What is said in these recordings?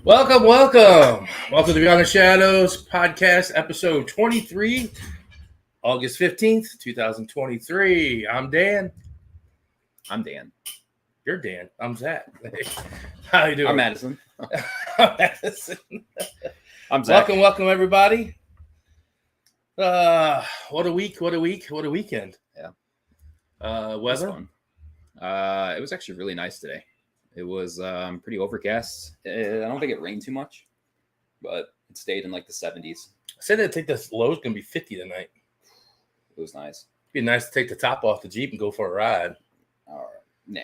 Welcome to Beyond the Shadowz podcast, episode 23, August 15th, 2023. I'm Dan. I'm Dan. You're Dan. I'm Zach. How you doing? I'm Madison. I'm Madison. I'm Zach. Welcome, everybody. What a week, what a weekend. Yeah. Weather? It was actually really nice today. It was pretty overcast. I don't think it rained too much, but it stayed in like the 70s. I said I think this low's going to be 50 tonight. It was nice. It'd be nice to take the top off the Jeep and go for a ride. Nah.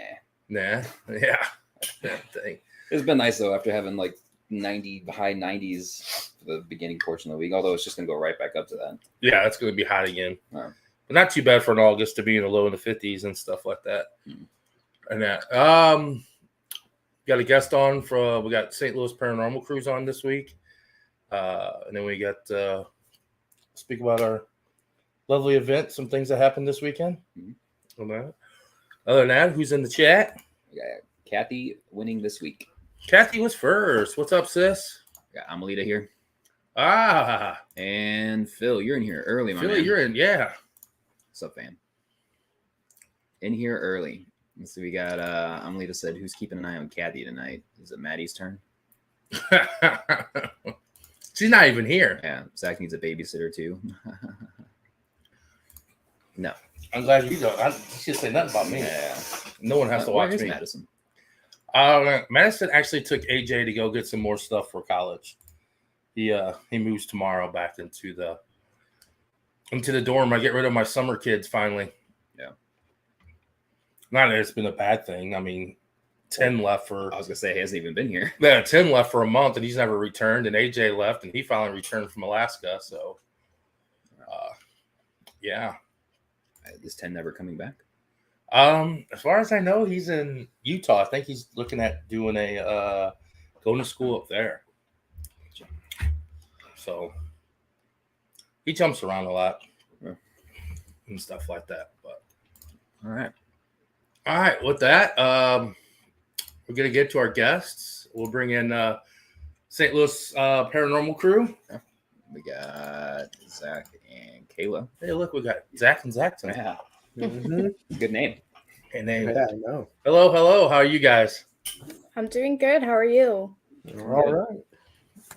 Yeah. That thing. It's been nice, though, after having like high 90s for the beginning portion of the week, although it's just going to go right back up to that. Yeah, it's going to be hot again. Oh. But not too bad for an August to be in the low in the 50s and stuff like that. And that. Got a guest on we got St. Louis Paranormal Crew on this week. And then we got speak about our lovely event, some things that happened this weekend. Mm-hmm. Other than that, who's in the chat? We got Kathy winning this week. Kathy was first. What's up, sis? We got Amelita here. And Phil, you're in here early, my Phil, man. you're in, yeah. What's up, fam? In here early. So we got Amelita said, who's keeping an eye on Kathy tonight? Is it Maddie's turn? She's not even here. Yeah, Zach needs a babysitter too. No. I'm glad you don't. You should say nothing about me. Yeah. No one has to watch me. Madison? Madison actually took AJ to go get some more stuff for college. He moves tomorrow back into the dorm. I get rid of my summer kids finally. Yeah. Not that it's been a bad thing. I mean, 10 left for... I was going to say, he hasn't even been here. Yeah, 10 left for a month, and he's never returned. And AJ left, and he finally returned from Alaska. So, yeah. Is 10 never coming back? As far as I know, he's in Utah. I think he's looking at doing going to school up there. So, he jumps around a lot and stuff like that. But all right, with that, we're going to get to our guests. We'll bring in St. Louis Paranormal Crew. We got Zach and Kayla. Hey, look, we got Zach and Zach tonight. Yeah. Mm-hmm. Good name. Hey, name. Yeah, I know. Hello. How are you guys? I'm doing good. How are you? All right.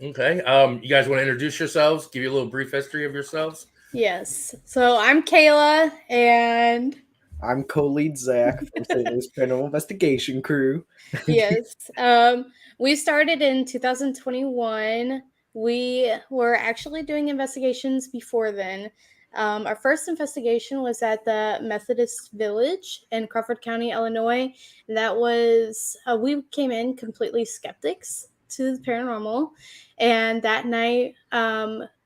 Okay. You guys want to introduce yourselves? Give you a little brief history of yourselves? Yes. So I'm Kayla, and I'm co-lead Zach from St. Louis Paranormal Investigation Crew. yes, we started in 2021. We were actually doing investigations before then. Our first investigation was at the Methodist Village in Crawford County, Illinois. That was, we came in completely skeptics to the paranormal. And that night,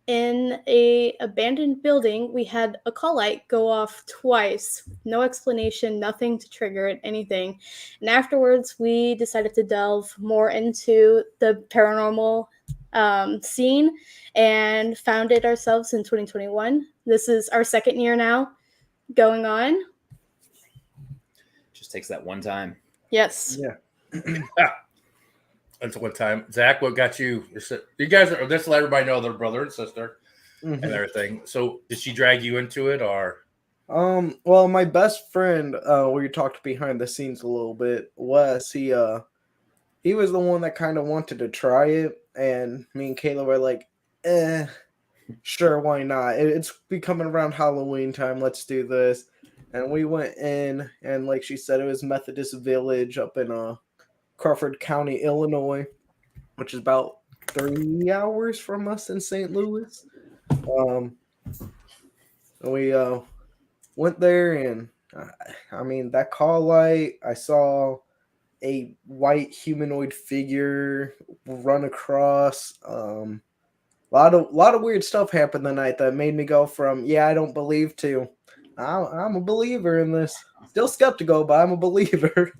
in a abandoned building, we had a call light go off twice. No explanation, nothing to trigger it, anything. And afterwards, we decided to delve more into the paranormal scene and founded ourselves in 2021. This is our second year now going on. Just takes that one time. Yes. Yeah. That's one time. Zach, what got you? You guys are, just to let everybody know they're brother and sister and everything. So did she drag you into it or? Well, my best friend, we talked behind the scenes a little bit, Wes, he was the one that kind of wanted to try it. And me and Kayla were like, sure, why not? It's becoming around Halloween time. Let's do this. And we went in, and like she said, it was Methodist Village up in Crawford County, Illinois, which is about 3 hours from us in St. Louis. We went there, and I mean, that call light, I saw a white humanoid figure run across. A lot of weird stuff happened the night that made me go from, yeah, I don't believe, to I'm a believer in this. Still skeptical, but I'm a believer.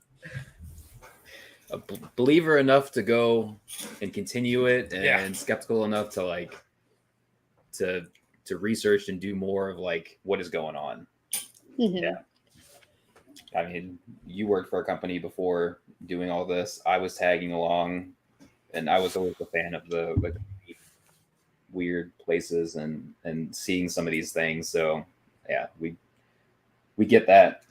A believer enough to go and continue it, and skeptical enough to like to research and do more of like what is going on. Mm-hmm. Yeah. I mean, you worked for a company before doing all this. I was tagging along and I was always a fan of the like weird places and seeing some of these things. So yeah, we get that.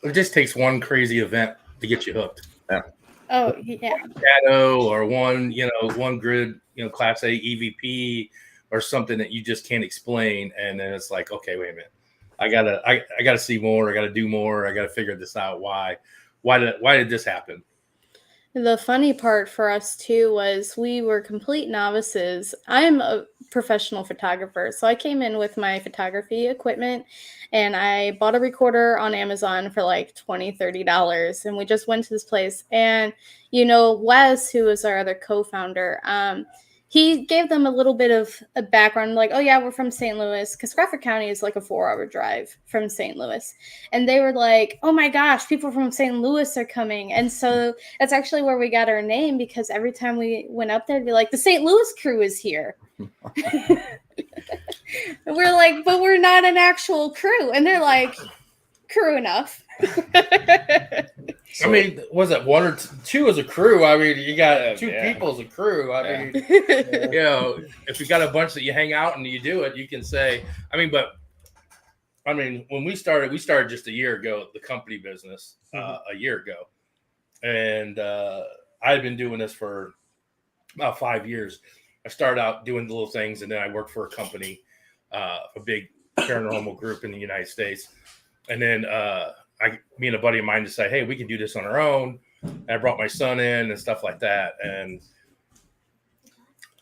It just takes one crazy event to get you hooked. Yeah. Oh yeah. Shadow or one grid, class A EVP or something that you just can't explain, and then it's like, okay, wait a minute, I gotta see more, I gotta do more, I gotta figure this out. Why did this happen? The funny part for us too was we were complete novices. I'm a professional photographer, so I came in with my photography equipment and I bought a recorder on Amazon for like $20-$30, and we just went to this place. And Wes, who was our other co-founder, he gave them a little bit of a background, like, oh yeah, we're from St. Louis, because Crawford County is like a 4-hour drive from St. Louis. And they were like, oh my gosh, people from St. Louis are coming. And so that's actually where we got our name, because every time we went up there, it'd be like, the St. Louis crew is here. And we're like, but we're not an actual crew. And they're like, crew enough. I mean, was it one or two as a crew? I mean, you got two people as a crew. I mean, if you got a bunch that you hang out and you do it, you can say, when we started just a year ago, the company business, a year ago. And I've been doing this for about 5 years. I started out doing little things, and then I worked for a company, a big paranormal group in the United States. And then me and a buddy of mine decided, hey, we can do this on our own. And I brought my son in and stuff like that. And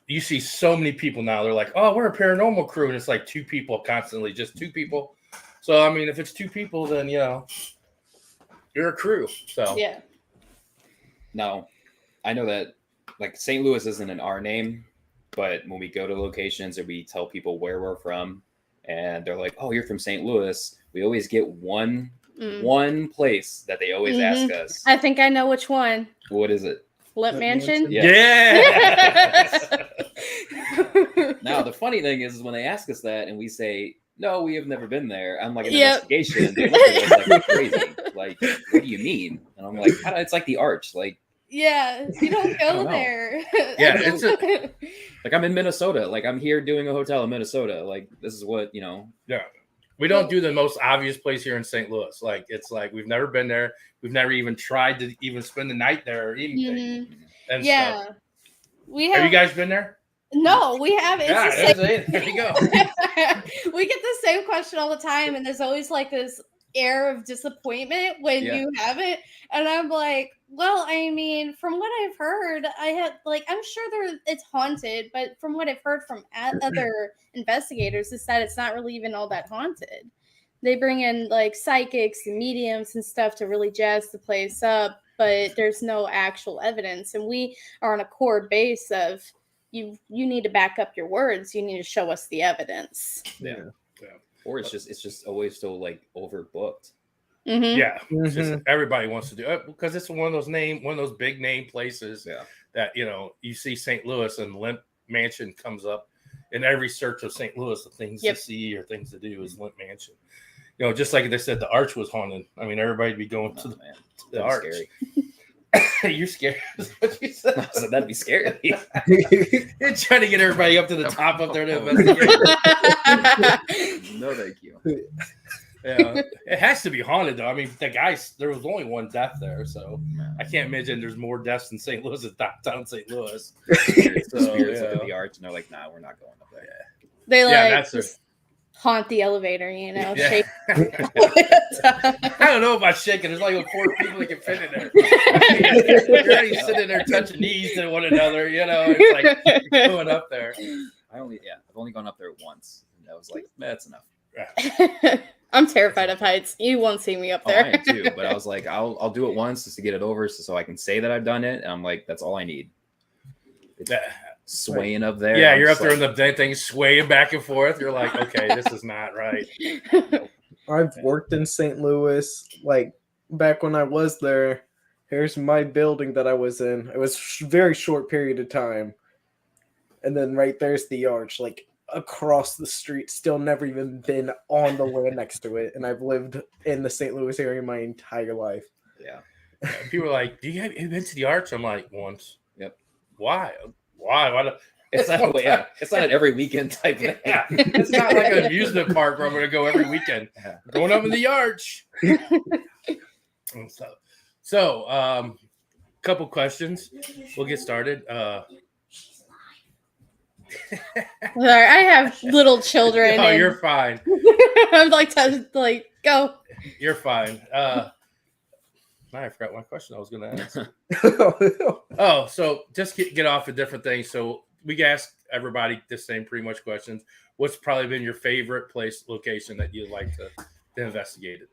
you see so many people now, they're like, oh, we're a paranormal crew. And it's like two people constantly, just two people. So, I mean, if it's two people, then, you're a crew. So, yeah. Now, I know that like St. Louis isn't in our name, but when we go to locations or we tell people where we're from and they're like, oh, you're from St. Louis, we always get one place that they always ask us. I think I know which one. What is it? Flip Mansion? Yeah. Now, the funny thing is when they ask us that and we say, no, we have never been there. I'm like, an investigation. They look at us like we're crazy. Like, what do you mean? And I'm like, it's like the Arch. Like, yeah, you don't go there. Yeah, it's like I'm in Minnesota. Like I'm here doing a hotel in Minnesota. Like this is what, Yeah. We don't do the most obvious place here in St. Louis. Like it's like we've never been there. We've never even tried to even spend the night there or anything. And stuff. Have you guys been there? No, we haven't. There you go. We get the same question all the time, and there's always like this air of disappointment when you haven't. And I'm like, well, I mean, from what I've heard, I'm sure it's haunted, but from what I've heard from other investigators is that it's not really even all that haunted. They bring in like psychics and mediums and stuff to really jazz the place up, but there's no actual evidence. And we are on a core base of you need to back up your words. You need to show us the evidence. Yeah. Or it's just always so like overbooked. Mm-hmm. Yeah, it's just, everybody wants to do it because it's one of those big name places that you see St. Louis and Limp Mansion comes up in every search of St. Louis of things to see or things to do is Limp Mansion. Just like they said, the Arch was haunted. I mean, everybody'd be going to the Arch. Scary. You're scared. What you said. So that'd be scary. You're trying to get everybody up to the top up there to investigate. No, thank you. Yeah, it has to be haunted though. I mean, there was only one death there, so I can't imagine there's more deaths in St. Louis than downtown St. Louis. Spirits look at the Arch and they're like, "Nah, we're not going up there." They haunt the elevator, shake. I don't know about shaking. There's like 4 people that can fit in there. You're already sitting there touching knees to one another. It's like you're going up there. I've only gone up there once, and I was like, that's enough. I'm terrified of heights. You won't see me up there. I am too, but I was like, I'll do it once just to get it over, so I can say that I've done it. And I'm like, that's all I need. It's swaying up there. Yeah, you're up there in the thing, swaying back and forth. You're like, okay, this is not right. I've worked in St. Louis. Like back when I was there, here's my building that I was in. It was a very short period of time, and then right there's the Arch, like across the street. Still never even been on the land next to it, and I've lived in the St. Louis area my entire life. Yeah. People are like, have you been to the Arch? I'm like, once. Yep. Why? Why? It's not, yeah, it's not an every weekend type thing. Yeah, it's not like an amusement park where I'm going to go every weekend. Yeah. Going up in the arch. So, couple questions. We'll get started. Sorry, I have little children. Oh, you're fine. I'm like go. You're fine. I forgot my question I was going to ask. Oh, so just get off of different things. So we ask everybody the same pretty much questions. What's probably been your favorite location that you'd like to investigate it?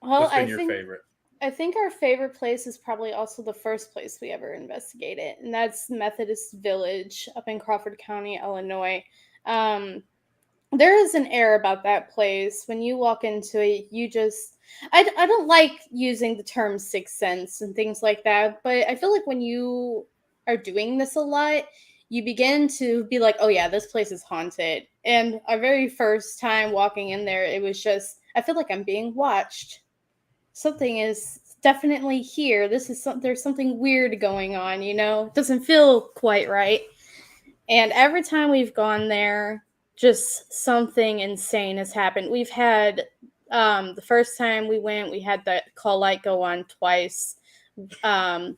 Well, What's been your favorite? I think our favorite place is probably also the first place we ever investigated, and that's Methodist Village up in Crawford County, Illinois. There is an air about that place. When you walk into it, I don't like using the term sixth sense and things like that, but I feel like when you are doing this a lot, you begin to be like, oh yeah, this place is haunted. And our very first time walking in there, it was just, I feel like I'm being watched. Something is definitely here. There's something weird going on, It doesn't feel quite right. And every time we've gone there, just something insane has happened. We've had the first time we went, we had the call light go on twice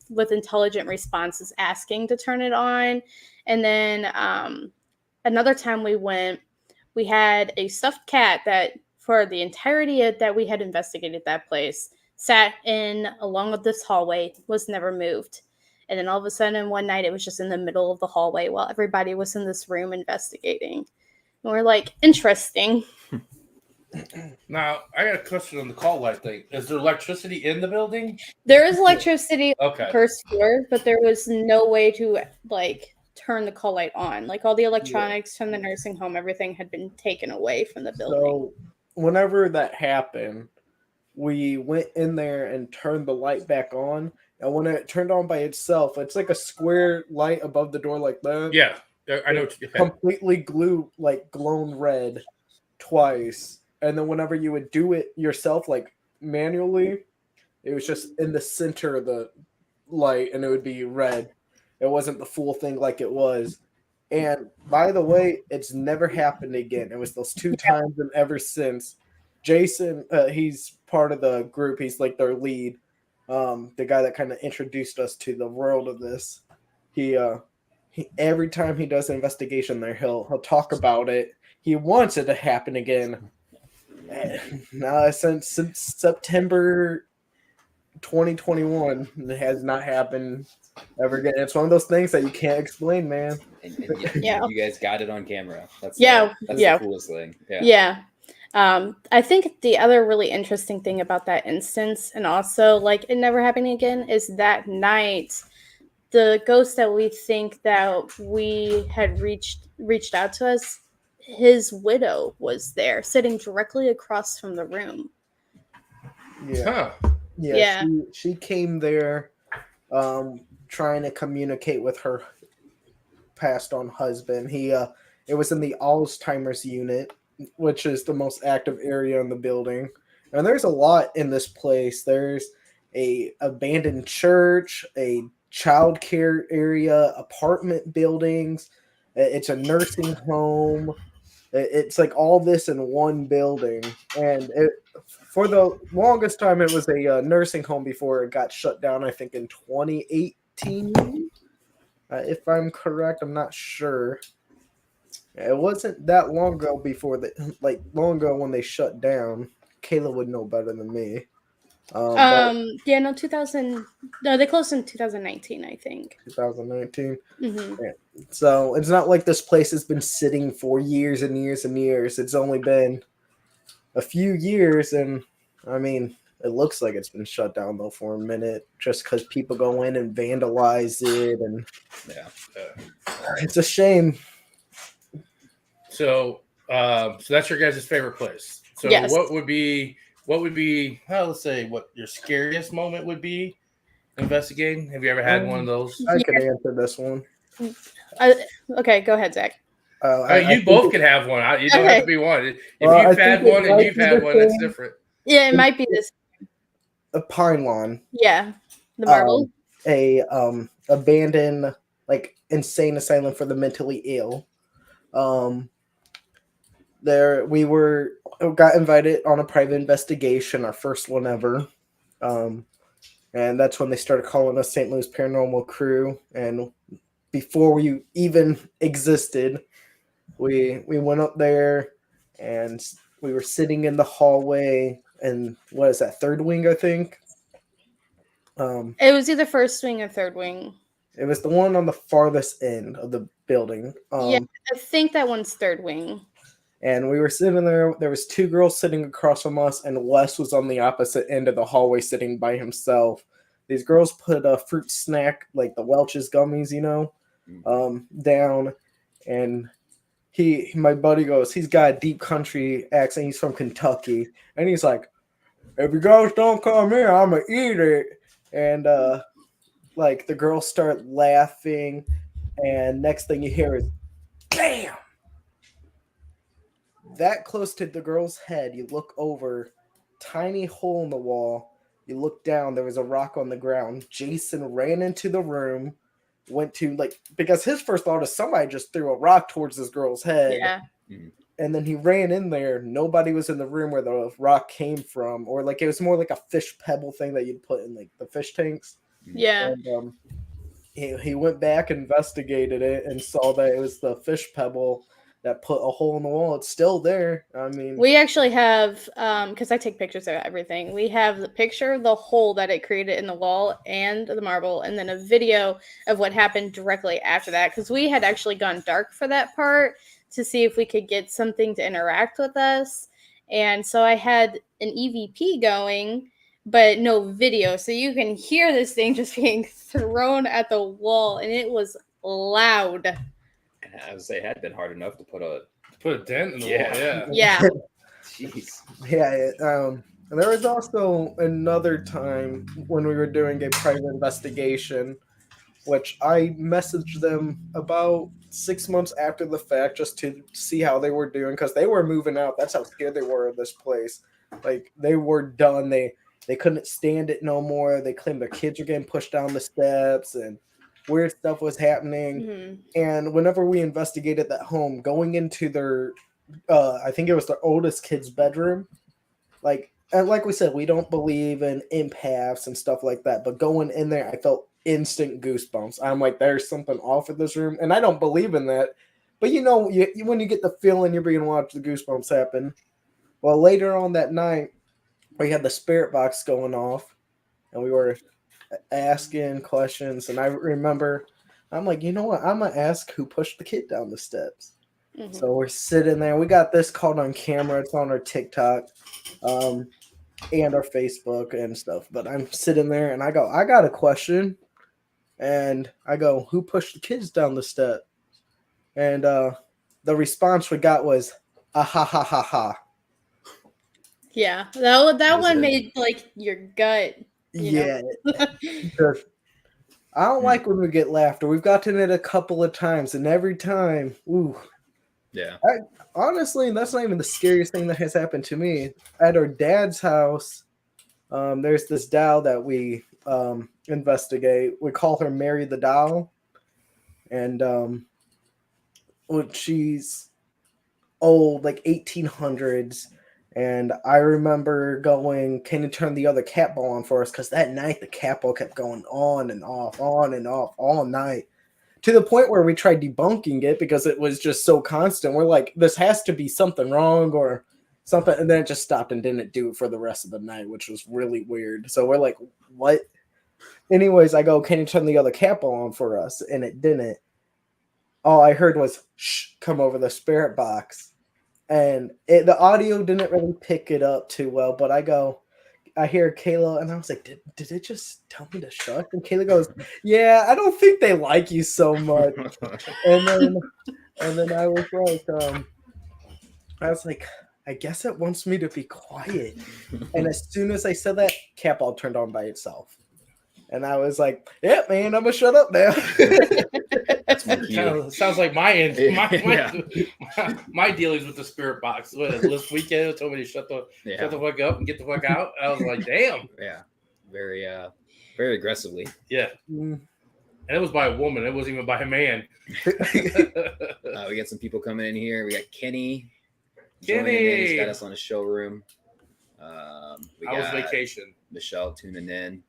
with intelligent responses asking to turn it on. And then another time we went, we had a stuffed cat that for the entirety that we had investigated that place, sat in along with this hallway, was never moved. And then all of a sudden one night it was just in the middle of the hallway while everybody was in this room investigating. And we're like, interesting. Now, I got a question on the call light thing. Is there electricity in the building? There is electricity on Okay. the first floor, but there was no way to turn the call light on. Like all the electronics from the nursing home, everything had been taken away from the building. So whenever that happened, we went in there and turned the light back on. And when it turned on by itself, it's like a square light above the door like that. Yeah, I know. Completely glown red twice. And then whenever you would do it yourself, like manually, it was just in the center of the light and it would be red. It wasn't the full thing like it was. And by the way, it's never happened again. It was those two times, and ever since. Jason, he's part of the group. He's like their lead, the guy that kind of introduced us to the world of this. He every time he does an investigation there, he'll talk about it. He wants it to happen again. Now since September 2021, it has not happened ever again. It's one of those things that you can't explain, man. And you guys got it on camera. That's the coolest thing. Yeah. I think the other really interesting thing about that instance, and also like it never happening again, is that night the ghost that we think that we had reached out to us, his widow was there sitting directly across from the room. Yeah. Huh. Yeah. She came there trying to communicate with her passed on husband. It was in the Alzheimer's unit, which is the most active area in the building. And there's a lot in this place. There's a abandoned church, a child care area, apartment buildings. It's a nursing home. It's like all this in one building. And for the longest time, it was a nursing home before it got shut down, I think in 2018. If I'm correct, I'm not sure. It wasn't that long ago long ago when they shut down. Kayla would know better than me. 2000. No, they closed in 2019, I think. 2019. Mm-hmm. Yeah. So it's not like this place has been sitting for years and years and years. It's only been a few years, and I mean, it looks like it's been shut down though for a minute, just because people go in and vandalize it, and it's a shame. So that's your guys' favorite place. So yes. What would be well, let's say what your scariest moment would be investigating? Have you ever had one of those? I can answer this one. Okay, go ahead, Zach. You both can have one. You don't have to be one. If you've had one and you've had one, that's different. Yeah, it might be this. A pine lawn. Yeah, the marble. Abandoned like insane asylum for the mentally ill. There we got invited on a private investigation, our first one ever. And that's when they started calling us St. Louis Paranormal Crew. And before we even existed, we went up there and we were sitting in the hallway. And what is that, third wing, I think? It was either first wing or third wing. It was the one on the farthest end of the building. Yeah, I think that one's third wing. And we were sitting there. There was two girls sitting across from us, and Wes was on the opposite end of the hallway sitting by himself. These girls put a fruit snack, like the Welch's gummies, down. And my buddy goes, he's got a deep country accent. He's from Kentucky. And he's like, if you guys don't come here, I'm going to eat it. And like the girls start laughing. And next thing you hear is, damn. That close to the girl's head, you look over, tiny hole in the wall. You look down, there was a rock on the ground. Jason ran into the room, went to, because his first thought is somebody just threw a rock towards this girl's head. Yeah. And then he ran in there. Nobody was in the room where the rock came from. Or, it was more like a fish pebble thing that you'd put in, the fish tanks. Yeah. And he went back, investigated it, and saw that it was the fish pebble that put a hole in the wall. It's still there. I mean, we actually have, because I take pictures of everything. We have the picture of the hole that it created in the wall and the marble, and then a video of what happened directly after that. Because we had actually gone dark for that part to see if we could get something to interact with us. And so I had an EVP going, but no video. So you can hear this thing just being thrown at the wall, and it was loud. I would say it had been hard enough to put a dent in the wall. Yeah. Yeah. Jeez. Yeah. And there was also another time when we were doing a private investigation, which I messaged them about 6 months after the fact just to see how they were doing, because they were moving out. That's how scared they were of this place. They were done. They couldn't stand it no more. They claimed their kids were getting pushed down the steps and weird stuff was happening. Mm-hmm. And whenever we investigated that home, going into their I think it was their oldest kid's bedroom, and like we said, we don't believe in empaths and stuff like that, but going in there, I felt instant goosebumps. I'm like, there's something off in this room, and I don't believe in that, but when you get the feeling you're being watched, the goosebumps happen. Well, later on that night, we had the spirit box going off, and we were asking questions, and I remember I'm like, you know what, I'm gonna ask who pushed the kid down the steps. Mm-hmm. So we're sitting there, we got this caught on camera, it's on our TikTok and our Facebook and stuff, but I'm sitting there and I go, I got a question, and I go, who pushed the kids down the step? And the response we got was ah ha ha ha ha. Yeah, that one made your gut. Yeah. I don't like when we get laughter. We've gotten it a couple of times, and every time, ooh. Yeah. Honestly, that's not even the scariest thing that has happened to me. At our dad's house, there's this doll that we investigate. We call her Mary the Doll. And she's old, 1800s. And I remember going, can you turn the other cat ball on for us? Because that night the cat ball kept going on and off all night. To the point where we tried debunking it because it was just so constant. We're like, this has to be something wrong or something. And then it just stopped and didn't do it for the rest of the night, which was really weird. So we're like, what? Anyways, I go, can you turn the other cat ball on for us? And it didn't. All I heard was, shh, come over the spirit box. And the audio didn't really pick it up too well, but I hear Kayla, and I was like, did it just tell me to shut? And Kayla goes, yeah, I don't think they like you so much. and then I was like, I guess it wants me to be quiet. And as soon as I said that, cat ball turned on by itself. And I was like, yeah, man, I'm going to shut up now. Sounds like my dealings with the spirit box. This weekend told me to shut the fuck up and get the fuck out. I was like, damn. Yeah. Very, very aggressively. Yeah. And it was by a woman. It wasn't even by a man. We got some people coming in here. We got Kenny. Joining in. He's got us on his showroom. We I was got vacation. Michelle tuning in.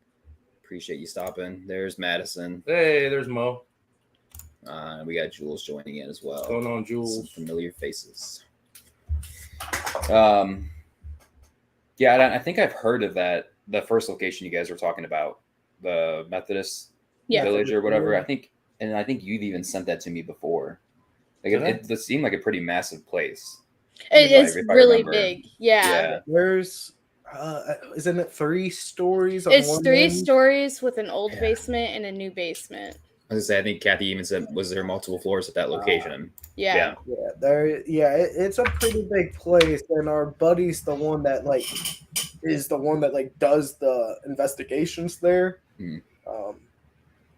Appreciate you stopping. There's Madison. Hey, there's Mo. We got Jules joining in as well. What's going on, Jules? Some familiar faces. Yeah, I think I've heard of that. The first location you guys were talking about, the Methodist village or whatever. I think you've even sent that to me before. Like it seemed like a pretty massive place. It is really big. Yeah. There's isn't it 3 stories? It's 3 stories with an old basement and a new basement. I was gonna say, I think Kathy even said, was there multiple floors at that location? Yeah. It's a pretty big place, and our buddy's the one that does the investigations there. Hmm.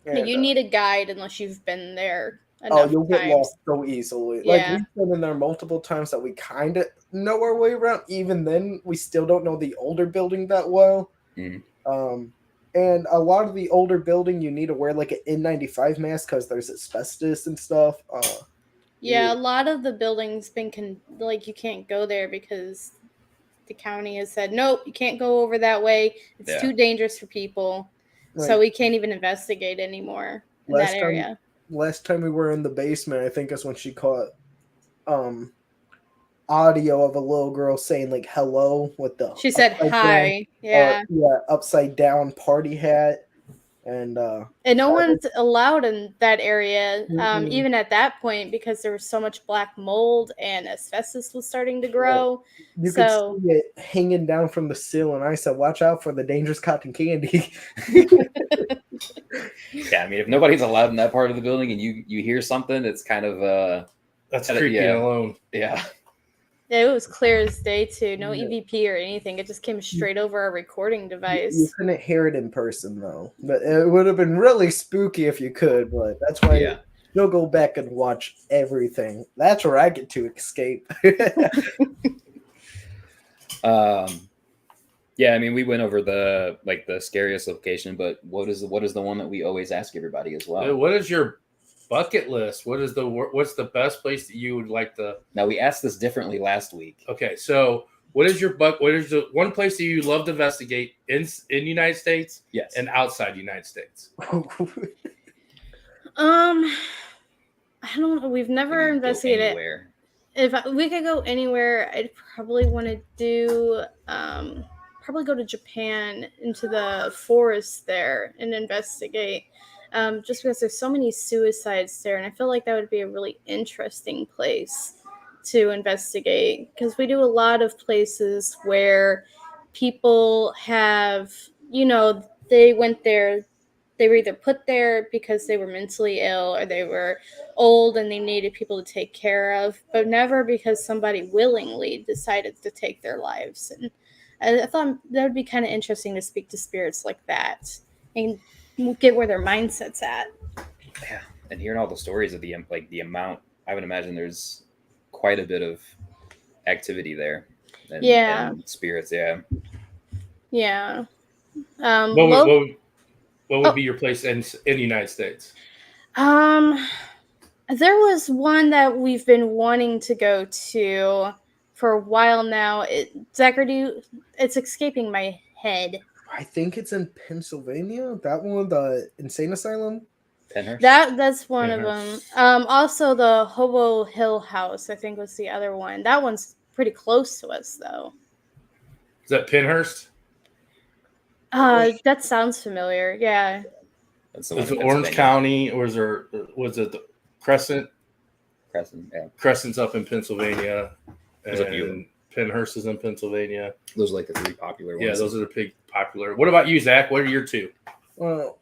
You need a guide unless you've been there. You'll get lost so easily. Like, we've been in there multiple times that we kind of know our way around. Even then, we still don't know the older building that well. Mm-hmm. And a lot of the older building, you need to wear like an N95 mask because there's asbestos and stuff. A lot of the buildings been you can't go there because the county has said, nope, you can't go over that way. It's too dangerous for people. Right. So we can't even investigate anymore in that area. Last time we were in the basement, I think is when she caught audio of a little girl saying like hello with the she said hi upside down party hat, and no one's allowed in that area even at that point because there was so much black mold and asbestos was starting to grow. You could see it hanging down from the ceiling. I said, watch out for the dangerous cotton candy. Yeah, I mean, if nobody's allowed in that part of the building and you hear something, it's kind of that's creepy alone. Yeah. It was clear as day too. No EVP or anything. It just came straight over our recording device. You couldn't hear it in person though. But it would have been really spooky if you could. But that's why you'll go back and watch everything. That's where I get to escape. Yeah, I mean, we went over the scariest location, but what is the one that we always ask everybody as well? What is your bucket list? What's the best place that you would like to? Now, we asked this differently last week. Okay, so what is the one place that you love to investigate in the United States? Yes, and outside the United States. I don't know. We've never investigated anywhere. If we could go anywhere, I'd probably want to do probably go to Japan into the forest there and investigate. Just because there's so many suicides there, and I feel like that would be a really interesting place to investigate because we do a lot of places where people have, they went there, they were either put there because they were mentally ill or they were old and they needed people to take care of, but never because somebody willingly decided to take their lives. And I thought that would be kind of interesting to speak to spirits like that and get where their mindset's at. Yeah, and hearing all the stories of the amount, I would imagine there's quite a bit of activity there. And spirits, yeah. What would be your place in the United States? There was one that we've been wanting to go to for a while now. Zachary, it's escaping my head. I think it's in Pennsylvania. That one, the insane asylum. Penhurst? That's one of them. Also the Hobo Hill House, I think, was the other one. That one's pretty close to us, though. Is that Penhurst? That sounds familiar. Yeah. Is it Orange County, or was it the Crescent? Crescent, yeah. Crescent's up in Pennsylvania, and Penhurst is in Pennsylvania. Those are like the 3 popular ones. Yeah, those are the big popular. What about you, Zach? What are your 2? Well,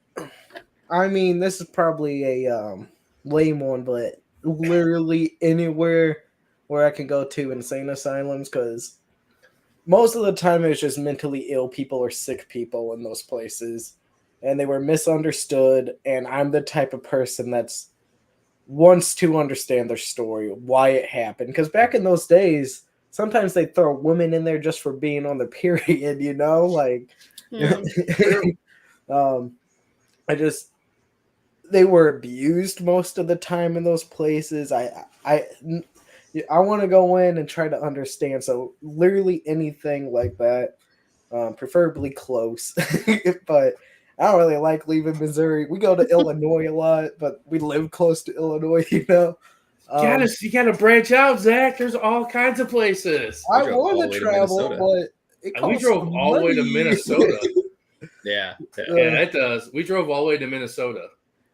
I mean, this is probably a lame one, but literally anywhere where I can go to insane asylums, because most of the time it's just mentally ill people or sick people in those places, and they were misunderstood, and I'm the type of person that's wants to understand their story, why it happened, because back in those days, sometimes they throw women in there just for being on their period, they were abused most of the time in those places. I want to go in and try to understand. So literally anything like that, preferably close. But I don't really like leaving Missouri. We go to Illinois a lot, but we live close to Illinois, you know. You gotta branch out, Zach. There's all kinds of places. I want to travel, but it costs we drove all the way to Minnesota. Yeah, it does. We drove all the way to Minnesota.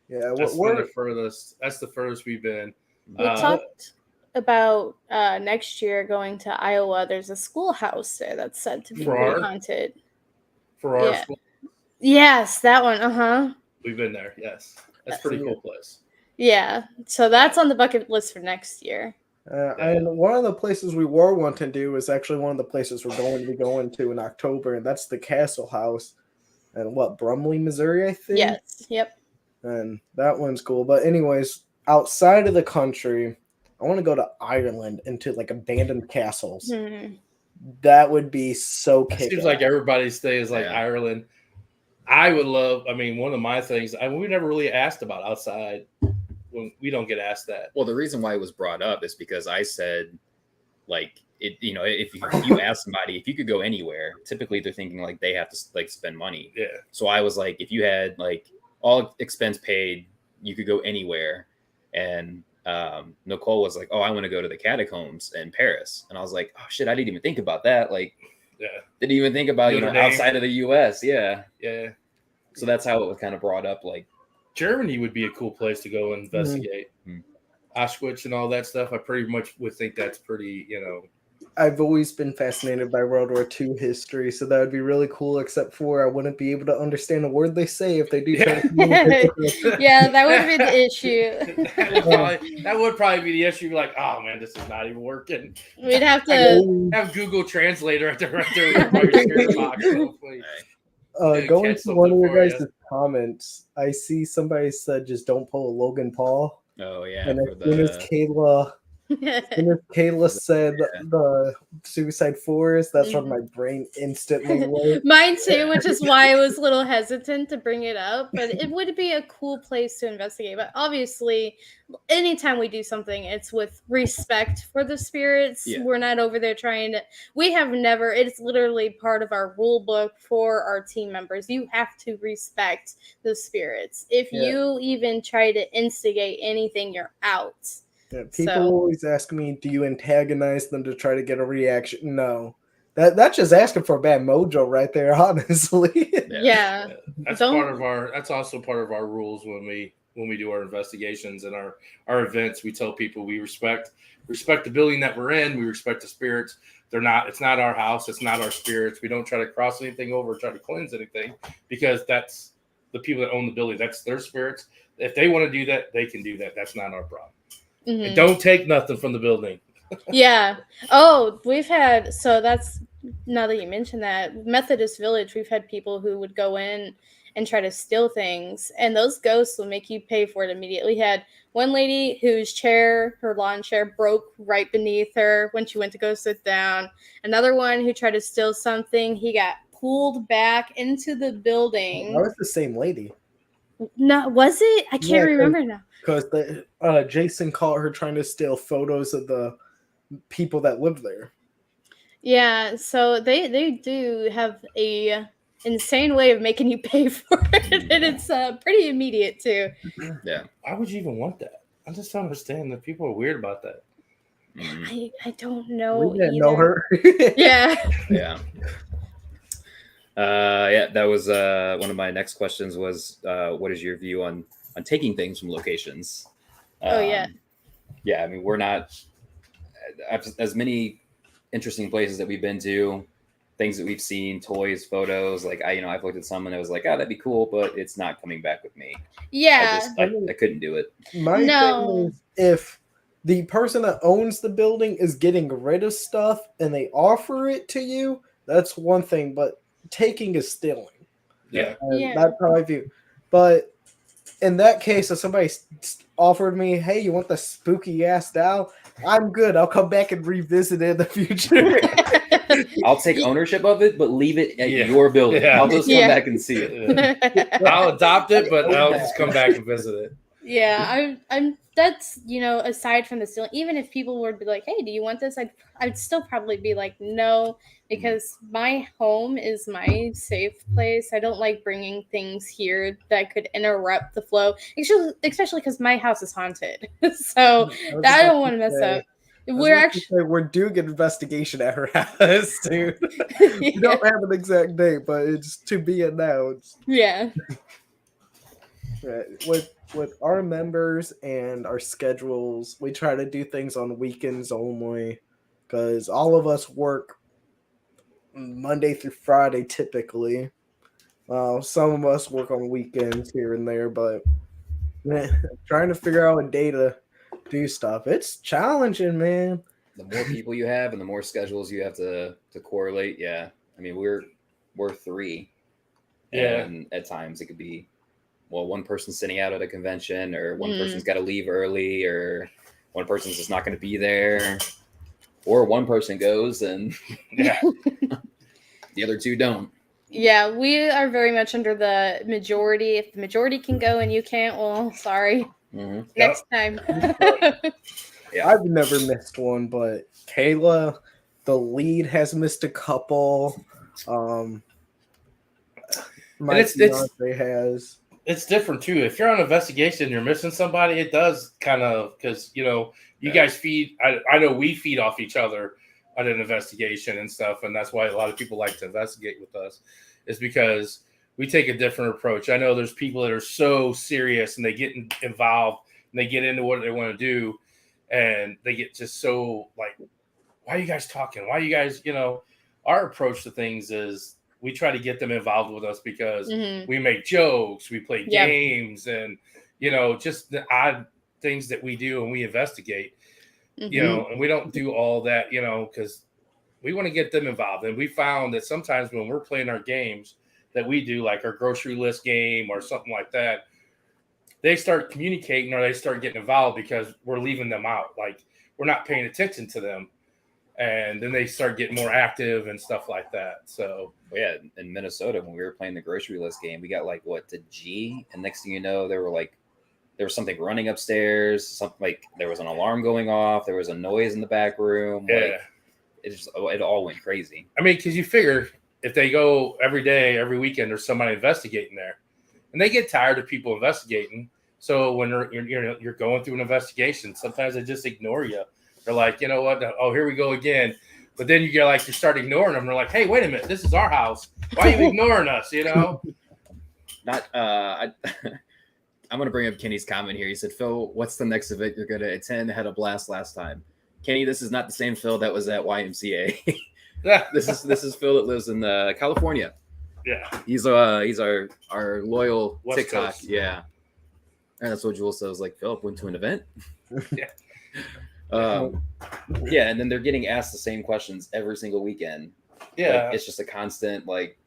Yeah, that's the furthest. That's the furthest we've been. We talked about next year going to Iowa. There's a schoolhouse there that's said to be haunted. For our school. Yes, that one. We've been there. Yes, that's a pretty cool place. Yeah, so that's on the bucket list for next year. And one of the places we were wanting to do is actually one of the places we're going to be going to in October, and that's the Castle House. And Brumley, Missouri, I think? Yes, yep. And that one's cool. But anyways, outside of the country, I want to go to Ireland into like abandoned castles. Mm-hmm. That would be so kick-ass. Seems like everybody's stay is like Ireland. I would love, one of my things, we never really asked about outside. When we don't get asked that. Well, the reason why it was brought up is because I said, like, it, if you ask somebody if you could go anywhere, typically they're thinking like they have to like spend money. Yeah. So I was like, if you had like all expense paid, you could go anywhere. And Nicole was like, oh, I want to go to the catacombs in Paris. And I was like, oh shit, I didn't even think about that. Like, didn't even think about, outside of the US. Yeah. Yeah. So that's how it was kind of brought up. Like, Germany would be a cool place to go and investigate. Mm-hmm. Auschwitz and all that stuff. I pretty much would think that's pretty, I've always been fascinated by World War II history, so that would be really cool, except for I wouldn't be able to understand a word they say if they do try to communicate. Yeah, that would be the issue. that would probably be the issue. Be like, oh man, this is not even working. We'd have to have Google Translator at the spirit box. Going to one of your guys' comments, I see somebody said just don't pull a Logan Paul. Oh yeah. And as soon as Kayla said the Suicide Forest, that's when my brain instantly went. Mine too, which is why I was a little hesitant to bring it up. But it would be a cool place to investigate. But obviously, anytime we do something, it's with respect for the spirits. Yeah. We're not over there trying to. We have never. It's literally part of our rule book for our team members. You have to respect the spirits. If you even try to instigate anything, you're out. Yeah, people always ask me, do you antagonize them to try to get a reaction? No. That's just asking for bad mojo right there, honestly. Yeah. That's also part of our rules when we do our investigations and our events. We tell people we respect the building that we're in, we respect the spirits. It's not our house, it's not our spirits. We don't try to cross anything over, try to cleanse anything, because that's the people that own the building. That's their spirits. If they want to do that, they can do that. That's not our problem. Mm-hmm. And don't take nothing from the building. Yeah. Oh, that's, now that you mentioned that, Methodist Village, we've had people who would go in and try to steal things, and those ghosts will make you pay for it immediately. We had one lady whose her lawn chair broke right beneath her when she went to go sit down. Another one who tried to steal something, he got pulled back into the building. That was the same lady. No, was it? I can't remember now. Because Jason caught her trying to steal photos of the people that lived there. Yeah, so they do have a insane way of making you pay for it, and it's pretty immediate too. Yeah. Why would you even want that? I just don't understand that people are weird about that. I don't know. We didn't know her. Yeah. Yeah. That was one of my next questions was, what is your view on taking things from locations? Yeah, I mean, we're not as many interesting places that we've been to, things that we've seen, toys, photos. Like I've looked at some and it was like, oh, that'd be cool, but it's not coming back with me. Yeah, I couldn't do it. My thing is, if the person that owns the building is getting rid of stuff and they offer it to you, that's one thing. But taking is stealing. Yeah. That's how I view. But in that case, if somebody offered me, "Hey, you want the spooky ass doll?" I'm good. I'll come back and revisit it in the future. I'll take ownership of it, but leave it at your building. Yeah. I'll just come back and see it. I'll adopt it, but I'll just come back and visit it. Yeah, I'm that's, aside from the ceiling, even if people would be like, "Hey, do you want this?" I'd still probably be like, "No," because my home is my safe place. I don't like bringing things here that could interrupt the flow, especially because my house is haunted. So I don't want to mess up. We're doing an investigation at her house, dude. We don't have an exact date, but it's to be announced. Yeah. With our members and our schedules, we try to do things on weekends only, because all of us work Monday through Friday typically. Some of us work on weekends here and there, but trying to figure out a day to do stuff, it's challenging, man. The more people you have and the more schedules you have to correlate, yeah. I mean, we're 3, and at times it could be, well, one person's sitting out at a convention, or one person's got to leave early, or one person's just not going to be there, or one person goes and the other 2 don't. Yeah, we are very much under the majority. If the majority can go and you can't, well, sorry. Mm-hmm. Next time. Yeah. I've never missed one, but Kayla, the lead, has missed a couple. My fiance has. It's different too. If you're on investigation and you're missing somebody, it does kind of, because you guys feed. I know we feed off each other on an investigation and stuff, and that's why a lot of people like to investigate with us, is because we take a different approach. I know there's people that are so serious and they get involved and they get into what they want to do, and they get just so like, why are you guys talking? Why are you guys, our approach to things is we try to get them involved with us because we make jokes, we play games, and, just the odd things that we do, and we investigate, and we don't do all that, because we want to get them involved. And we found that sometimes when we're playing our games that we do, like our grocery list game or something like that, they start communicating or they start getting involved because we're leaving them out. Like, we're not paying attention to them. And then they start getting more active and stuff like that. So, yeah, in Minnesota, when we were playing the grocery list game, we got to G, and next thing you know, there was something running upstairs, something like there was an alarm going off, there was a noise in the back room. Yeah, it all went crazy. I mean, because you figure if they go every day, every weekend, there's somebody investigating there, and they get tired of people investigating. So when you're going through an investigation, sometimes they just ignore you. They're like, you know what? Oh, here we go again. But then you start ignoring them. They're like, hey, wait a minute. This is our house. Why are you ignoring us? I'm going to bring up Kenny's comment here. He said, Phil, what's the next event you're going to attend? Had a blast last time. Kenny, this is not the same Phil that was at YMCA. This is Phil that lives in California. Yeah. He's our loyal West TikTok. Coast. Yeah. And that's what Jules says, like, Philip went to an event. Yeah. And then they're getting asked the same questions every single weekend. Yeah. Like, it's just a constant, like,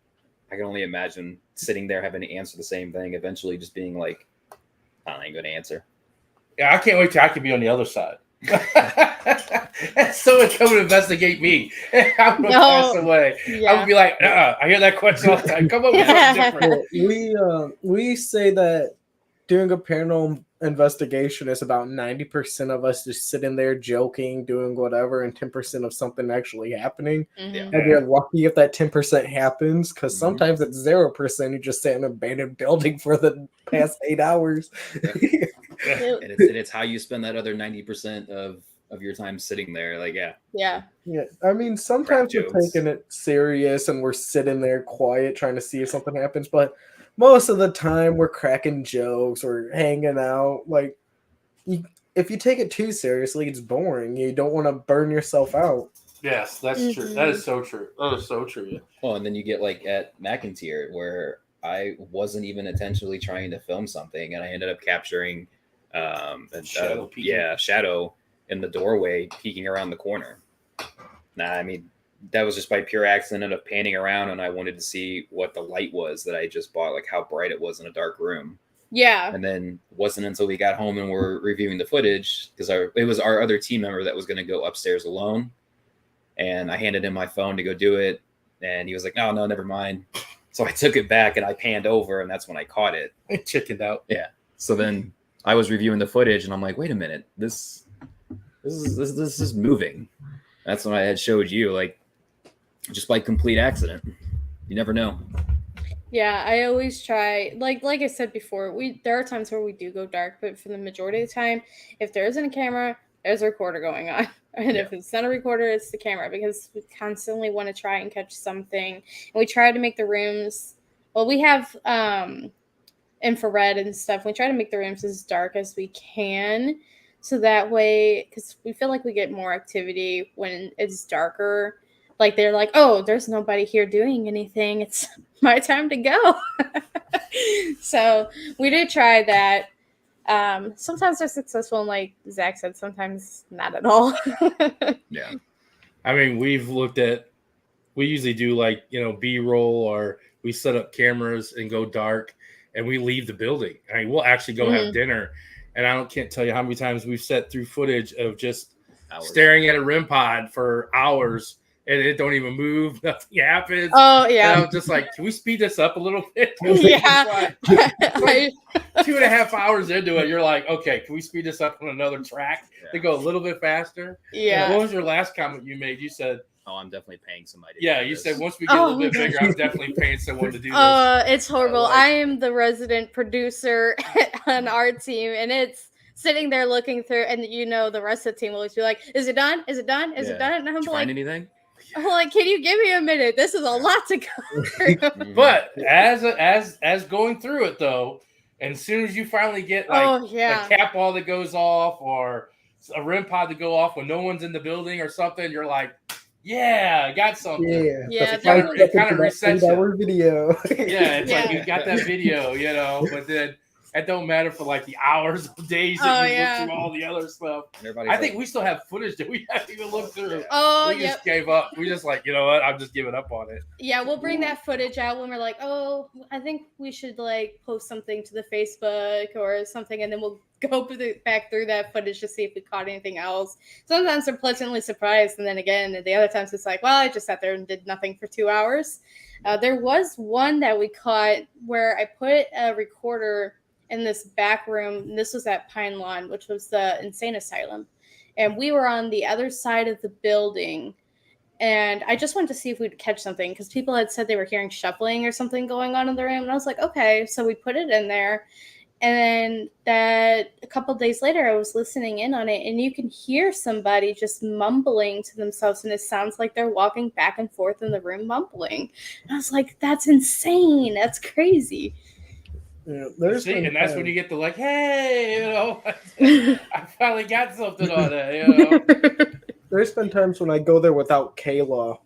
I can only imagine sitting there having to answer the same thing, eventually just being like, I ain't going to answer. Yeah, I can't wait till I can be on the other side. Someone come and investigate me. I'm going to pass away. Yeah. I would be like, I hear that question all the time. Come up with something different. We say that doing a paranormal investigation is about 90% of us just sitting there joking, doing whatever, and 10% of something actually happening. And you're lucky if that 10% happens, because sometimes it's 0%. You just sit in an abandoned building for the past 8 hours. And it's how you spend that other 90% of your time sitting there. Like, yeah. I mean, sometimes we're taking it serious and we're sitting there quiet trying to see if something happens, but most of the time we're cracking jokes or hanging out. Like, if you take it too seriously, it's boring. You don't want to burn yourself out. Yes, that's true. That is so true. That is so true. Well, and then you get like at McIntyre, where I wasn't even intentionally trying to film something, and I ended up capturing Shadow in the doorway peeking around the corner. I mean, that was just by pure accident of panning around, and I wanted to see what the light was that I just bought, like how bright it was in a dark room. Yeah. And then it wasn't until we got home and we're reviewing the footage, because it was our other team member that was going to go upstairs alone. And I handed him my phone to go do it. And he was like, no, never mind. So I took it back and I panned over, and that's when I caught it. Chickened out. Yeah. So then I was reviewing the footage and I'm like, wait a minute, this is moving. That's when I had showed you, like, just by complete accident. You never know. Yeah, I always try, like I said before, there are times where we do go dark, but for the majority of the time, if there isn't a camera, there's a recorder going on. And if it's not a recorder, it's the camera, because we constantly want to try and catch something. And we try to make the rooms, well, we have infrared and stuff. We try to make the rooms as dark as we can. So that way, because we feel like we get more activity when it's darker. Like, they're like, oh, there's nobody here doing anything. It's my time to go. So we did try that. Sometimes they're successful, and like Zach said, sometimes not at all. Yeah. I mean, we usually do, like, B-roll, or we set up cameras and go dark, and we leave the building. I mean, we'll actually go have dinner. And I can't tell you how many times we've set through footage of just staring at a REM pod for hours, and it don't even move. Nothing happens. Oh, yeah. And I'm just like, can we speed this up a little bit? Yeah. It's like 2.5 hours into it, you're like, okay, can we speed this up on another track to go a little bit faster? Yeah. What was your last comment you made? You said, oh, I'm definitely paying somebody. Yeah, you said once we get a little bit bigger, I'm definitely paying someone to do this. It's horrible. I am the resident producer on our team, and it's sitting there looking through, and the rest of the team will always be like, is it done? Is it done? Is it done? And I'm Did you like, find anything? I'm like, can you give me a minute? This is a lot to go through. But as going through it, though, and as soon as you finally get like a cap wall that goes off, or a REM pod to go off when no one's in the building or something, you're like, yeah, I got something. Yeah. It kind of resets you. Video. Yeah, it's like you got that video, but then it don't matter for like the hours of days that you look through all the other stuff. I think we still have footage that we haven't even looked through. We just gave up. We just like, you know what? I'm just giving up on it. Yeah, we'll bring that footage out when we're like, oh, I think we should like post something to the Facebook or something, and then we'll go back through that footage to see if we caught anything else. Sometimes they're pleasantly surprised, and then again, the other times it's like, well, I just sat there and did nothing for 2 hours. There was one that we caught where I put a recorder in this back room. And this was at Pine Lawn, which was the insane asylum. And we were on the other side of the building. And I just wanted to see if we'd catch something, because people had said they were hearing shuffling or something going on in the room. And I was like, okay. So we put it in there. And then a couple of days later, I was listening in on it, and you can hear somebody just mumbling to themselves, and it sounds like they're walking back and forth in the room mumbling. And I was like, that's insane. That's crazy. Yeah, and that's when you get the like, hey, I finally got something on it. There's been times when I go there without Kayla.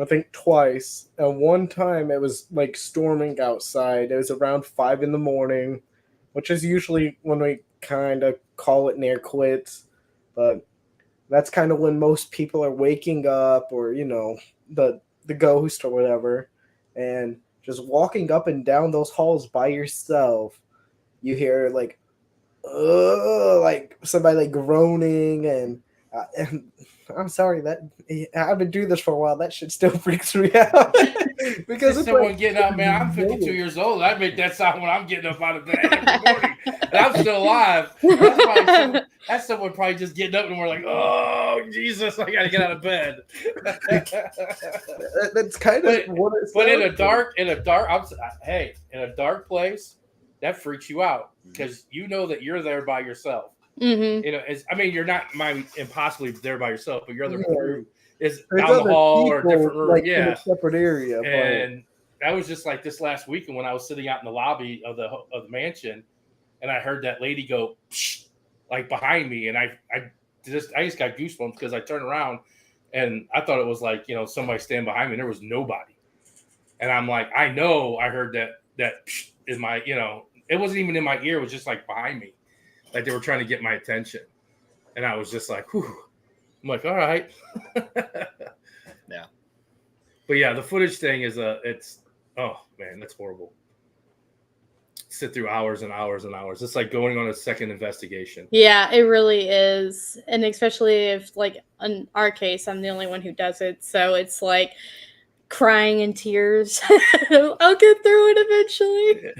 I think twice. And one time it was like storming outside. It was around 5 a.m, which is usually when we kind of call it near quits. But that's kind of when most people are waking up, or, the ghost or whatever. And just walking up and down those halls by yourself, you hear like somebody like groaning, and I'm sorry that I've been doing this for a while. That shit still freaks me out. Because it's someone getting up, man. I'm 52 years old. I make that sound when I'm getting up out of bed every morning, and I'm still alive. That's someone probably just getting up, and we're like, "Oh Jesus, I gotta get out of bed." That's kind of what it's. But in a dark place, that freaks you out, because you know that you're there by yourself. Mm-hmm. You're not impossibly there by yourself, but your other crew is down the hall or a different room, in a separate area. And that was just like this last weekend when I was sitting out in the lobby of the mansion, and I heard that lady go psh, like behind me, and I just got goosebumps, because I turned around and I thought it was like somebody standing behind me, and there was nobody, and I'm like, I know I heard that psh in my it wasn't even in my ear, it was just like behind me. Like they were trying to get my attention. And I was just like, whew. I'm like, all right. Yeah. But yeah, the footage thing is oh man, that's horrible. sit through hours and hours and hours. It's like going on a second investigation. Yeah, it really is. And especially if, like, in our case, I'm the only one who does it. So it's like crying in tears. I'll get through it eventually.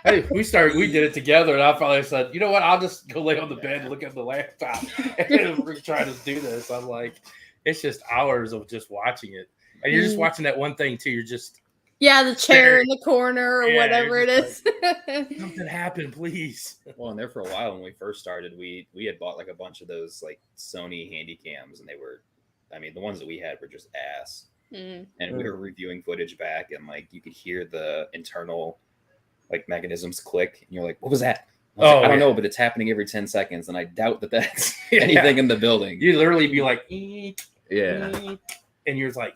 Hey, we did it together, and I finally said, you know what? I'll just go lay on the bed and look at the laptop and we're trying to do this. I'm like, it's just hours of just watching it. And you're just watching that one thing too. You're just the chair in the corner or whatever it is. Like, something happened, please. Well, and there for a while when we first started, we had bought like a bunch of those like Sony handy cams, and they were, I mean, the ones that we had were just ass. And we were reviewing footage back, and like you could hear the internal like mechanisms click, and you're like, "What was that?" I don't know, but it's happening every 10 seconds, and I doubt that that's anything in the building. You literally be like, eek, yeah, eek, and you're like,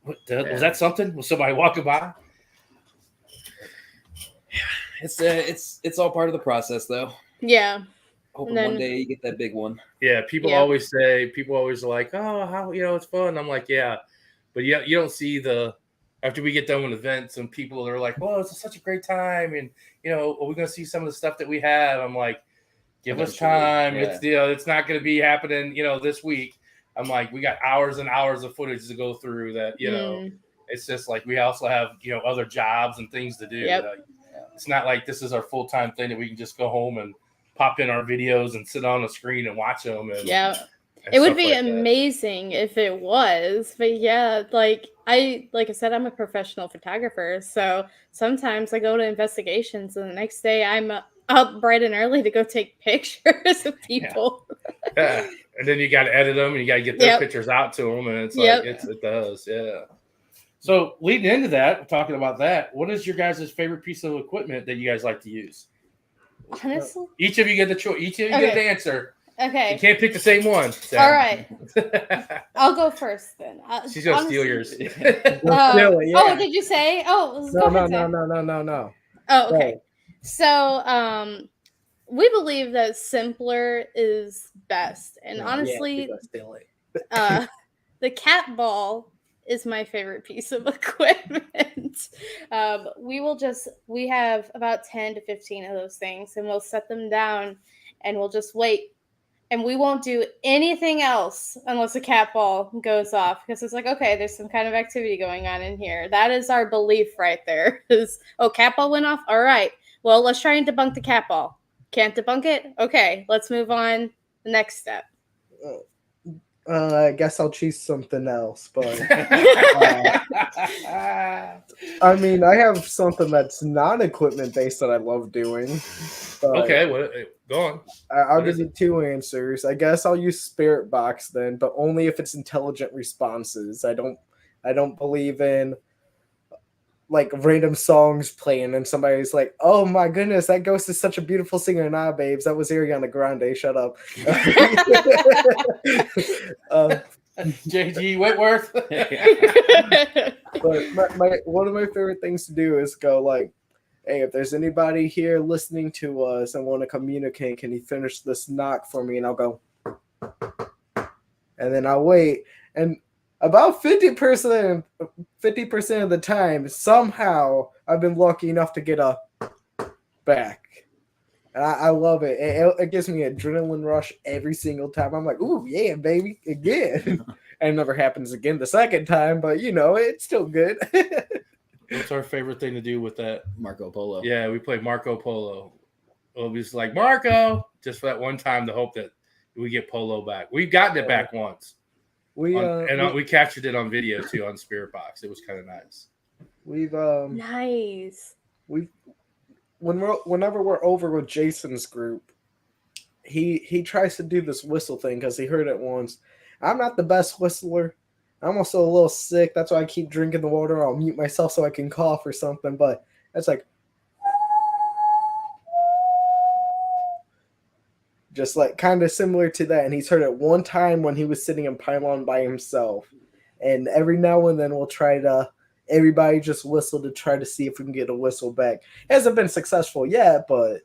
was that something? Was somebody walking by? It's all part of the process, though. Yeah. Hoping one day you get that big one. Yeah, people always are like, "Oh, how it's fun." I'm like, "Yeah," but you don't see after we get done with events and people are like, "Well, it's such a great time," and are we going to see some of the stuff that we have? I'm like, "Give us time. Yeah. It's not going to be happening, this week." I'm like, we got hours and hours of footage to go through that, it's just like we also have, other jobs and things to do. Yep. It's not like this is our full-time thing that we can just go home and pop in our videos and sit on a screen and watch them. And, it would be amazing if it was, but like I said, I'm a professional photographer. So sometimes I go to investigations and the next day I'm up bright and early to go take pictures of people. Yeah. And then you got to edit them and you got to get their pictures out to them. And it's like, it does. Yeah. So leading into that, talking about that, what is your guys' favorite piece of equipment that you guys like to use? Honestly, each of you get the choice. Each of you get an answer. Okay. You can't pick the same one. So. All right. I'll go first then. She's going to steal yours. Oh, did you say? Oh, no. Oh, okay. Right. So, we believe that simpler is best. And honestly, the cat ball is my favorite piece of equipment. We have about 10 to 15 of those things, and we'll set them down and we'll just wait. And we won't do anything else unless a cat ball goes off, because it's like, okay, there's some kind of activity going on in here. That is our belief right there. Cat ball went off? All right. Well, let's try and debunk the cat ball. Can't debunk it? Okay, let's move on. The next step. I guess I'll choose something else, but I mean, I have something that's not equipment based that I love doing. Okay, well, go on. I'll give you two answers. I guess I'll use Spirit Box then, but only if it's intelligent responses. I don't believe in like random songs playing and somebody's like, "Oh my goodness, that ghost is such a beautiful singer." Nah, babes, that was Ariana Grande. Shut up. JG Whitworth. But my one of my favorite things to do is go like, "Hey, if there's anybody here listening to us and want to communicate, can you finish this knock for me?" And I'll go, and then I'll wait. And about 50% of the time, somehow I've been lucky enough to get a back. And I love it. It gives me an adrenaline rush every single time. I'm like, "Ooh, yeah, baby, again." And it never happens again the second time, but it's still good. What's our favorite thing to do with that? Marco Polo. Yeah, we play Marco Polo. We'll be just like, "Marco," just for that one time to hope that we get Polo back. We've gotten it back once. We captured it on video too on Spirit Box. It was kind of nice. Whenever we're over with Jason's group, he tries to do this whistle thing because he heard it once. I'm not the best whistler. I'm also a little sick. That's why I keep drinking the water. I'll mute myself so I can cough or something. But it's like just like kind of similar to that. And he's heard it one time when he was sitting in Pylon by himself. And every now and then we'll try to everybody just whistle to try to see if we can get a whistle back. It hasn't been successful yet, but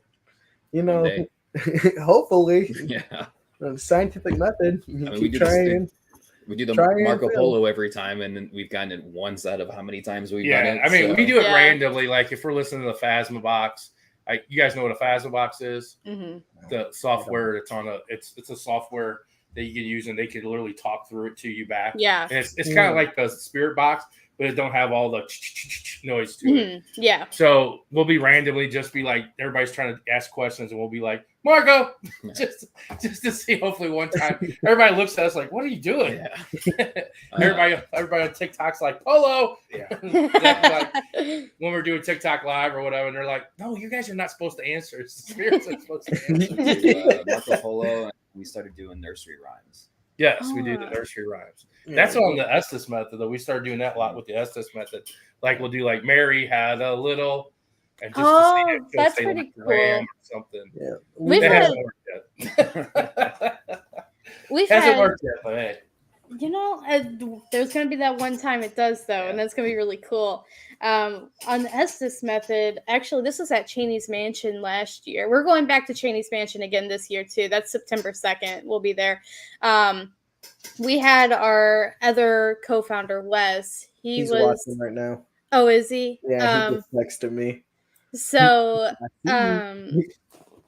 hopefully. Yeah. The scientific method. We do trying. We do the Try and Marco fail. Polo every time, and then we've gotten it once out of how many times we've done it. I mean, so- we do it Yeah. randomly. Like if we're listening to the Phasma box, you guys know what a Phasma box is? Mm-hmm. The software that's on it's a software that you can use, and they can literally talk through it to you back. Yeah. And it's kind of like the spirit box, but it don't have all the noise to it. Mhm. Yeah. So we'll be randomly just be like, everybody's trying to ask questions, and we'll be like, Marco, just to see. Hopefully, one time everybody looks at us like, "What are you doing?" Yeah. Everybody on TikTok's like, "Polo." Yeah. Like, when we're doing TikTok live or whatever, and they're like, "No, you guys are not supposed to answer. It's the spirits are supposed to answer." We do, Marco Polo, and we started doing nursery rhymes. Yes, we do the Ah. nursery rhymes. That's on the Estes method, though. We started doing that a lot with the Estes method. Like we'll do like Mary had a little, and just to see it, that's say, pretty like, cool. ram or something. Yeah. We've It had- hasn't worked yet. We've Hasn't had, worked yet, but hey. you know, there's going to be that one time it does, though, and that's going to be really cool. On the Estes method, actually, this was at Cheney's Mansion last year. We're going back to Cheney's Mansion again this year, too. That's September 2nd. We'll be there. We had our other co-founder, Wes. He's was watching right now. Oh, is he? Yeah, he just texted me. So I see you.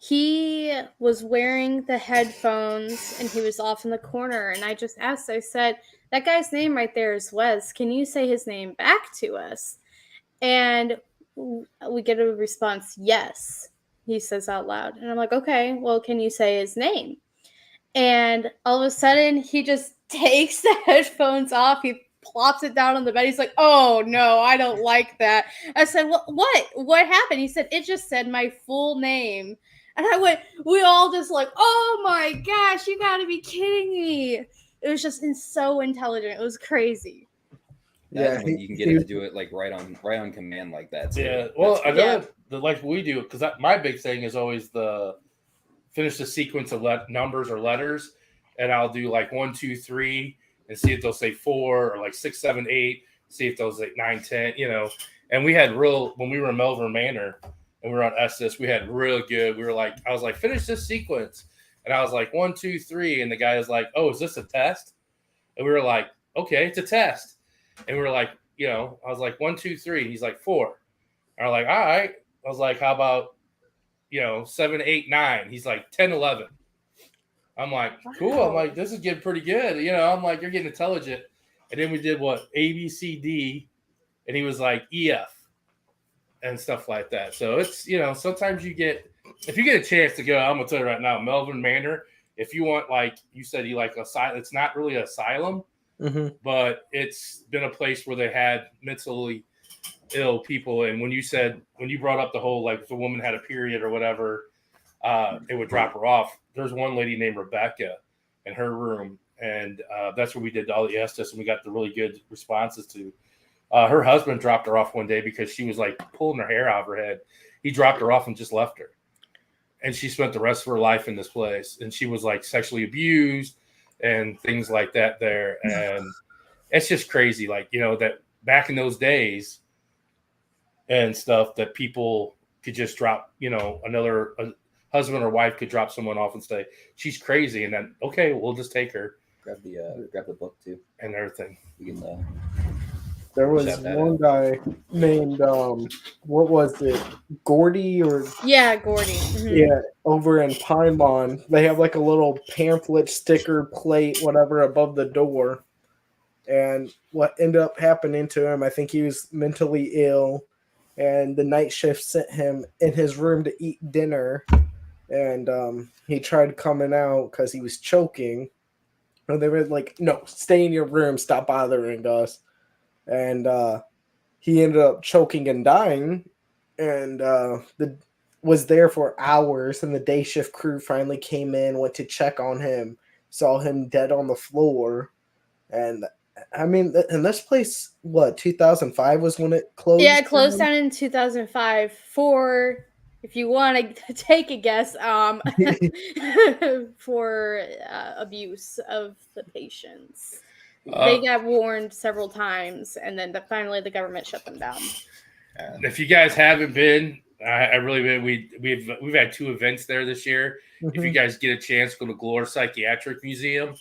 he was wearing the headphones and he was off in the corner. And I just asked, I said, that guy's name right there is Wes. Can you say his name back to us? And we get a response, yes, he says out loud. And I'm like, okay, well, can you say his name? And all of a sudden, he just takes the headphones off. He plops it down on the bed. He's like, oh, no, I don't like that. I said, well, what? What happened? He said, it just said my full name. And I went, we all just like, oh, my gosh, you got to be kidding me. It was just so intelligent. It was crazy. That's Yeah, when you can get it to do it like right on command like that. Too. Yeah. Well, That's another like we do, because my big thing is always the finish the sequence of numbers or letters, and I'll do like 1, 2, 3, and see if they'll say 4 or like 6, 7, 8. See if they'll say 9, 10. You know, and we had when we were in Melbourne Manor and we were on Estes, we had real good. We were like, I was like, finish this sequence, and I was like 1, 2, 3, and the guy was like, oh, is this a test? And we were like, okay, it's a test, and we were like, you know, I was like 1, 2, 3. He's like 4. And I was like, all right. I was like, how about 7, 8, 9? He's like 10, 11. I'm like, cool. I'm like, this is getting pretty good. I'm like, you're getting intelligent. And then we did what? A, B, C, D. And he was like EF and stuff like that. So it's, sometimes if you get a chance to go, I'm going to tell you right now, Melbourne Manor, if you want, like you said, you like asylum, it's not really an asylum, but it's been a place where they had mentally ill people. And when you brought up the whole, like, if a woman had a period or whatever, it would drop her off. There's one lady named Rebecca in her room, and that's where we did all the Estes, and we got the really good responses to. Her husband dropped her off one day because she was like pulling her hair out of her head. He dropped her off and just left her, and she spent the rest of her life in this place. And she was like sexually abused and things like that there. And it's just crazy, like, that back in those days and stuff, that people could just drop, another husband or wife could drop someone off and say she's crazy, and then okay, we'll just take her. Grab the book too and everything. You can. There was one guy named what was it, Gordy or Yeah, Gordy. Mhm. yeah, over in Pinemont. They have like a little pamphlet, sticker, plate, whatever above the door. And what ended up happening to him, I think he was mentally ill, and the night shift sent him in his room to eat dinner, and he tried coming out because he was choking, and they were like, no, stay in your room, stop bothering us. And he ended up choking and dying, and was there for hours, and the day shift crew finally came in, went to check on him, saw him dead on the floor. And I mean, and this place, what, 2005 was when it closed? Yeah, it closed down in 2005 for, if you want to take a guess, for abuse of the patients. They got warned several times, and then finally the government shut them down. If you guys haven't been, I really been. We've had 2 events there this year. If you guys get a chance, go to Glore Psychiatric Museum.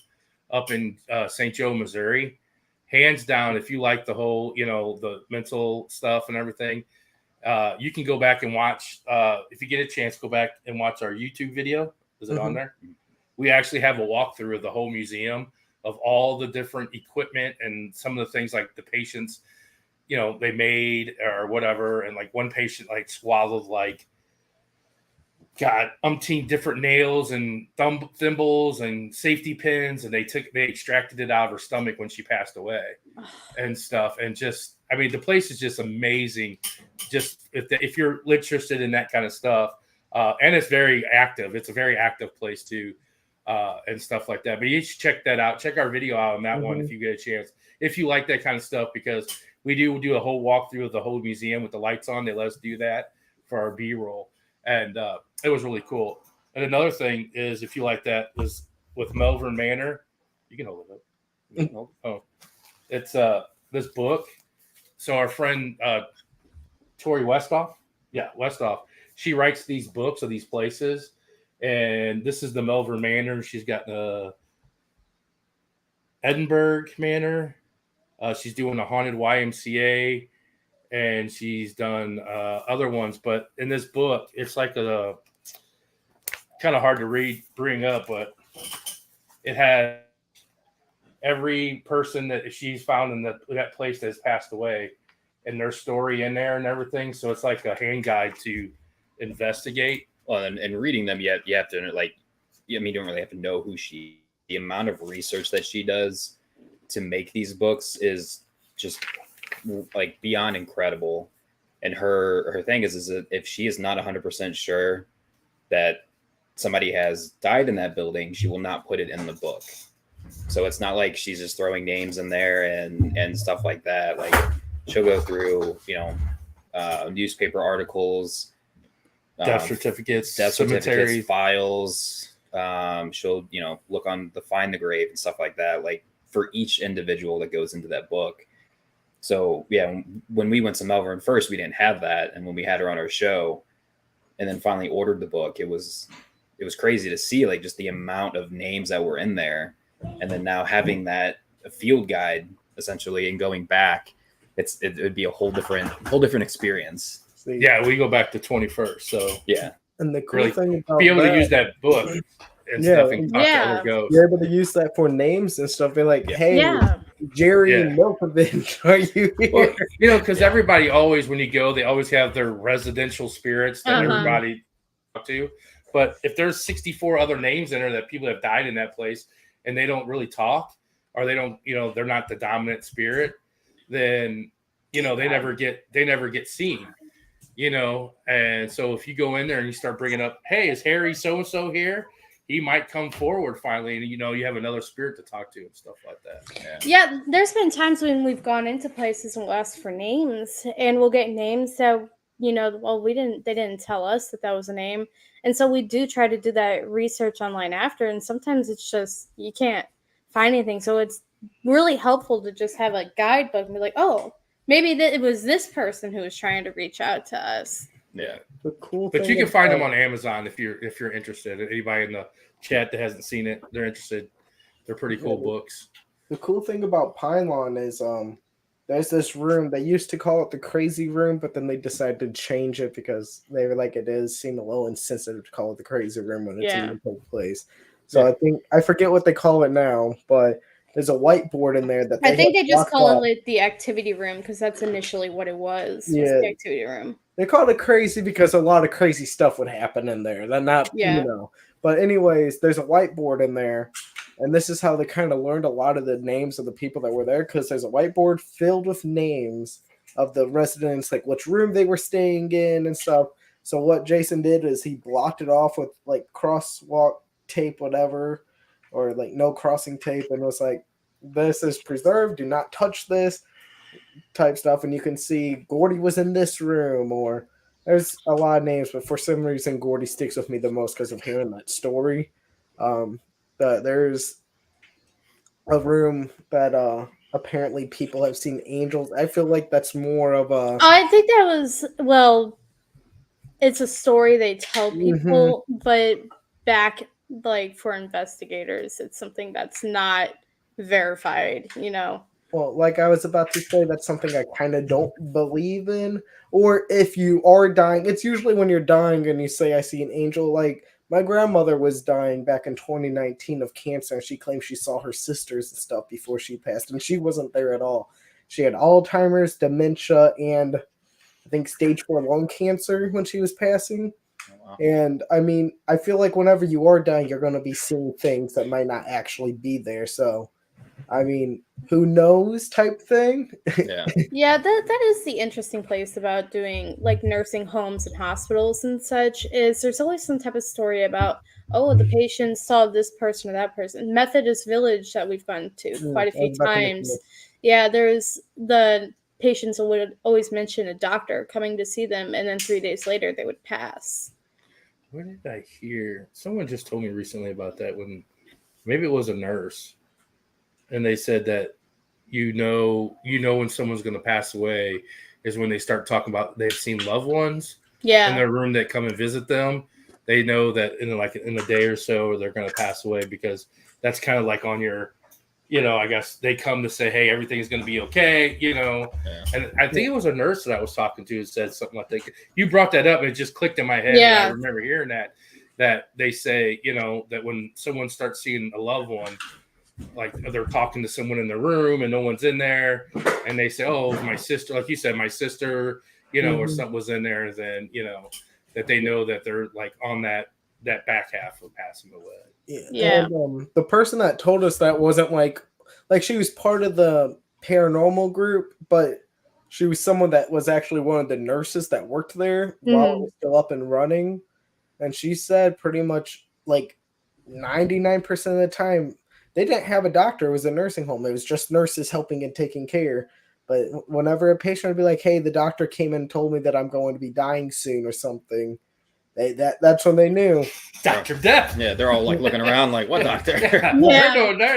up in St. Joe, Missouri. Hands down, if you like the whole, the mental stuff and everything, you can go back and watch. If you get a chance, go back and watch our YouTube video. Is it on there? We actually have a walkthrough of the whole museum of all the different equipment and some of the things like the patients, they made or whatever. And like one patient like swallowed like, got umpteen different nails and thimbles and safety pins, and they extracted it out of her stomach when she passed away and stuff. And just, I mean, the place is just amazing. Just if you're interested in that kind of stuff, and it's very active. It's a very active place too, and stuff like that. But you should check that out. Check our video out on that one if you get a chance. If you like that kind of stuff, because we do a whole walkthrough of the whole museum with the lights on. They let us do that for our B-roll. And it was really cool. And another thing is, if you like that, was with Melbourne Manor. You can hold it up. Oh, it's this book. So our friend Tori Westhoff, she writes these books of these places, and this is the Melbourne Manor. She's got the Edinburgh Manor. She's doing a haunted YMCA. And she's done other ones, but in this book, it's like a kind of hard to bring up, but it has every person that she's found in that place that has passed away and their story in there and everything. So it's like a hand guide to investigate. Well, and reading them, you have to you don't really have to know who the amount of research that she does to make these books is just like beyond incredible. And her thing is that if she is not 100% sure that somebody has died in that building, she will not put it in the book. So it's not like she's just throwing names in there and stuff like that. Like she'll go through newspaper articles, death certificates, cemeteries, files. She'll look on the Find the Grave and stuff like that, like for each individual that goes into that book. So yeah, when we went to Melbourne first, we didn't have that, and when we had her on our show, and then finally ordered the book, it was crazy to see like just the amount of names that were in there, and then now having that field guide essentially and going back, it would be a whole different experience. Yeah, we go back to 21st, so yeah, and the cool really thing about be able to use that book and stuff and talk to other ghosts. You're able to use that for names and stuff. Be like, hey. Jerry Milkovich, are you here? Well, because everybody always, when you go, they always have their residential spirits that everybody talk to. But if there's 64 other names in there that people have died in that place and they don't really talk, or they don't, they're not the dominant spirit, then they never get seen. And so if you go in there and you start bringing up, hey, is Harry so and so here? He might come forward finally, and you have another spirit to talk to and stuff like that. Yeah, there's been times when we've gone into places and we'll ask for names, and we'll get names that they didn't tell us that was a name, and so we do try to do that research online after, and sometimes it's just you can't find anything. So it's really helpful to just have a guidebook and be like, oh, maybe it was this person who was trying to reach out to us. Yeah. The cool but thing you can find them on Amazon if you're interested. Anybody in the chat that hasn't seen it, they're interested. They're pretty cool books. The cool thing about Pine Lawn is there's this room. They used to call it the crazy room, but then they decided to change it because they were like, it seemed a little insensitive to call it the crazy room when it's in the whole place. So I forget what they call it now, but there's a whiteboard in there that I think they just call it the activity room because that's initially what it was. Yeah, the activity room. They called it crazy because a lot of crazy stuff would happen in there. They're not, But anyways, there's a whiteboard in there, and this is how they kind of learned a lot of the names of the people that were there, because there's a whiteboard filled with names of the residents, like which room they were staying in and stuff. So what Jason did is he blocked it off with like crosswalk tape, whatever, or like no crossing tape, and was like, this is preserved, do not touch this type stuff. And you can see Gordy was in this room, or there's a lot of names, but for some reason Gordy sticks with me the most because of hearing that story. There's a room that apparently people have seen angels. I feel like that's more of a I think that was it's a story they tell people, but back like for investigators, it's something that's not verified, you know. Well, like I was about to say, that's something I kind of don't believe in. Or if you are dying, it's usually when you're dying and you say, I see an angel. Like my grandmother was dying back in 2019 of cancer, and she claimed she saw her sisters and stuff before she passed, and she wasn't there at all. She had Alzheimer's, dementia, and I think stage 4 lung cancer when she was passing. Oh, wow. And I mean, I feel like whenever you are dying, you're going to be seeing things that might not actually be there. So, I mean, who knows type thing. Yeah. Yeah, that is the interesting place about doing like nursing homes and hospitals and such is there's always some type of story about, oh, the patient saw this person or that person. Methodist Village that we've gone to quite a few times. Yeah, there's the patients would always mention a doctor coming to see them, and then 3 days later they would pass. Where did I hear? Someone just told me recently about that when maybe it was a nurse. And they said that you know when someone's going to pass away is when they start talking about they've seen loved ones in their room that come and visit them. They know that in a day or so they're going to pass away because that's kind of like on your, I guess they come to say, hey, everything's going to be okay, Yeah. And I think it was a nurse that I was talking to who said something like that. You brought that up and it just clicked in my head. Yeah. And I remember hearing that they say, that when someone starts seeing a loved one, like they're talking to someone in the room and no one's in there, and they say, oh, my sister, like you said, my sister, or something was in there, then that they know that they're like on that back half of passing away. Yeah. And, the person that told us that wasn't like she was part of the paranormal group, but she was someone that was actually one of the nurses that worked there while it was still up and running. And she said pretty much like 99% of the time they didn't have a doctor. It was a nursing home. It was just nurses helping and taking care. But whenever a patient would be like, hey, the doctor came and told me that I'm going to be dying soon or something, that's when they knew. Dr. Death. Yeah, they're all like looking around like, what doctor? There are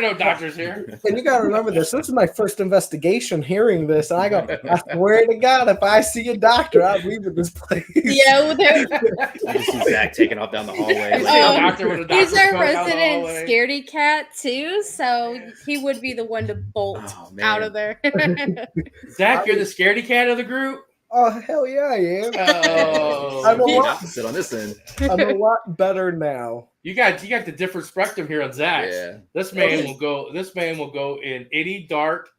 no doctors here. And you got to remember this. This is my first investigation hearing this. And I swear to God, if I see a doctor, I'll leave this place. Yeah, I just see Zach taking off down the hallway. He's our resident scaredy cat too, so he would be the one to bolt out of there. Zach, you're the scaredy cat of the group? Oh, hell yeah, I am. Oh, I'm sit on this end. I'm a lot better now. You got the different spectrum here on Zach. Yeah. This man will go in any dark,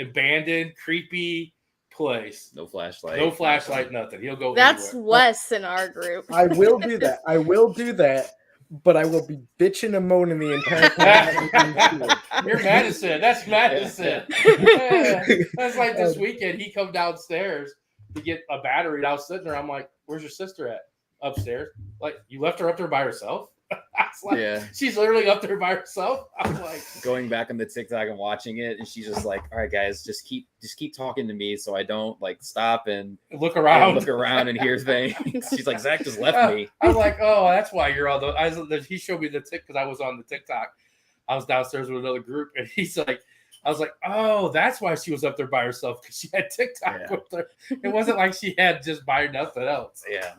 abandoned, creepy place. No flashlight. Nothing. He'll go. That's anywhere. Wes in our group. I will do that. But I will be bitching and moaning the entire time. You're Madison. That's Madison. Yeah. That's like this weekend. He come downstairs to get a battery. And I was sitting there. I'm like, "Where's your sister at?" Upstairs. Like, you left her up there by herself? I was like, she's literally up there by herself. I'm like, going back on the TikTok and watching it, and she's just like, "All right, guys, just keep talking to me, so I don't like stop and look around and hear things." She's like, "Zach just left me." I was like, "Oh, that's why you're on the." He showed me the tick because I was on the TikTok. I was downstairs with another group, and he's like, "I was like, oh, that's why she was up there by herself because she had TikTok with her. It wasn't like she had just by nothing else." Yeah.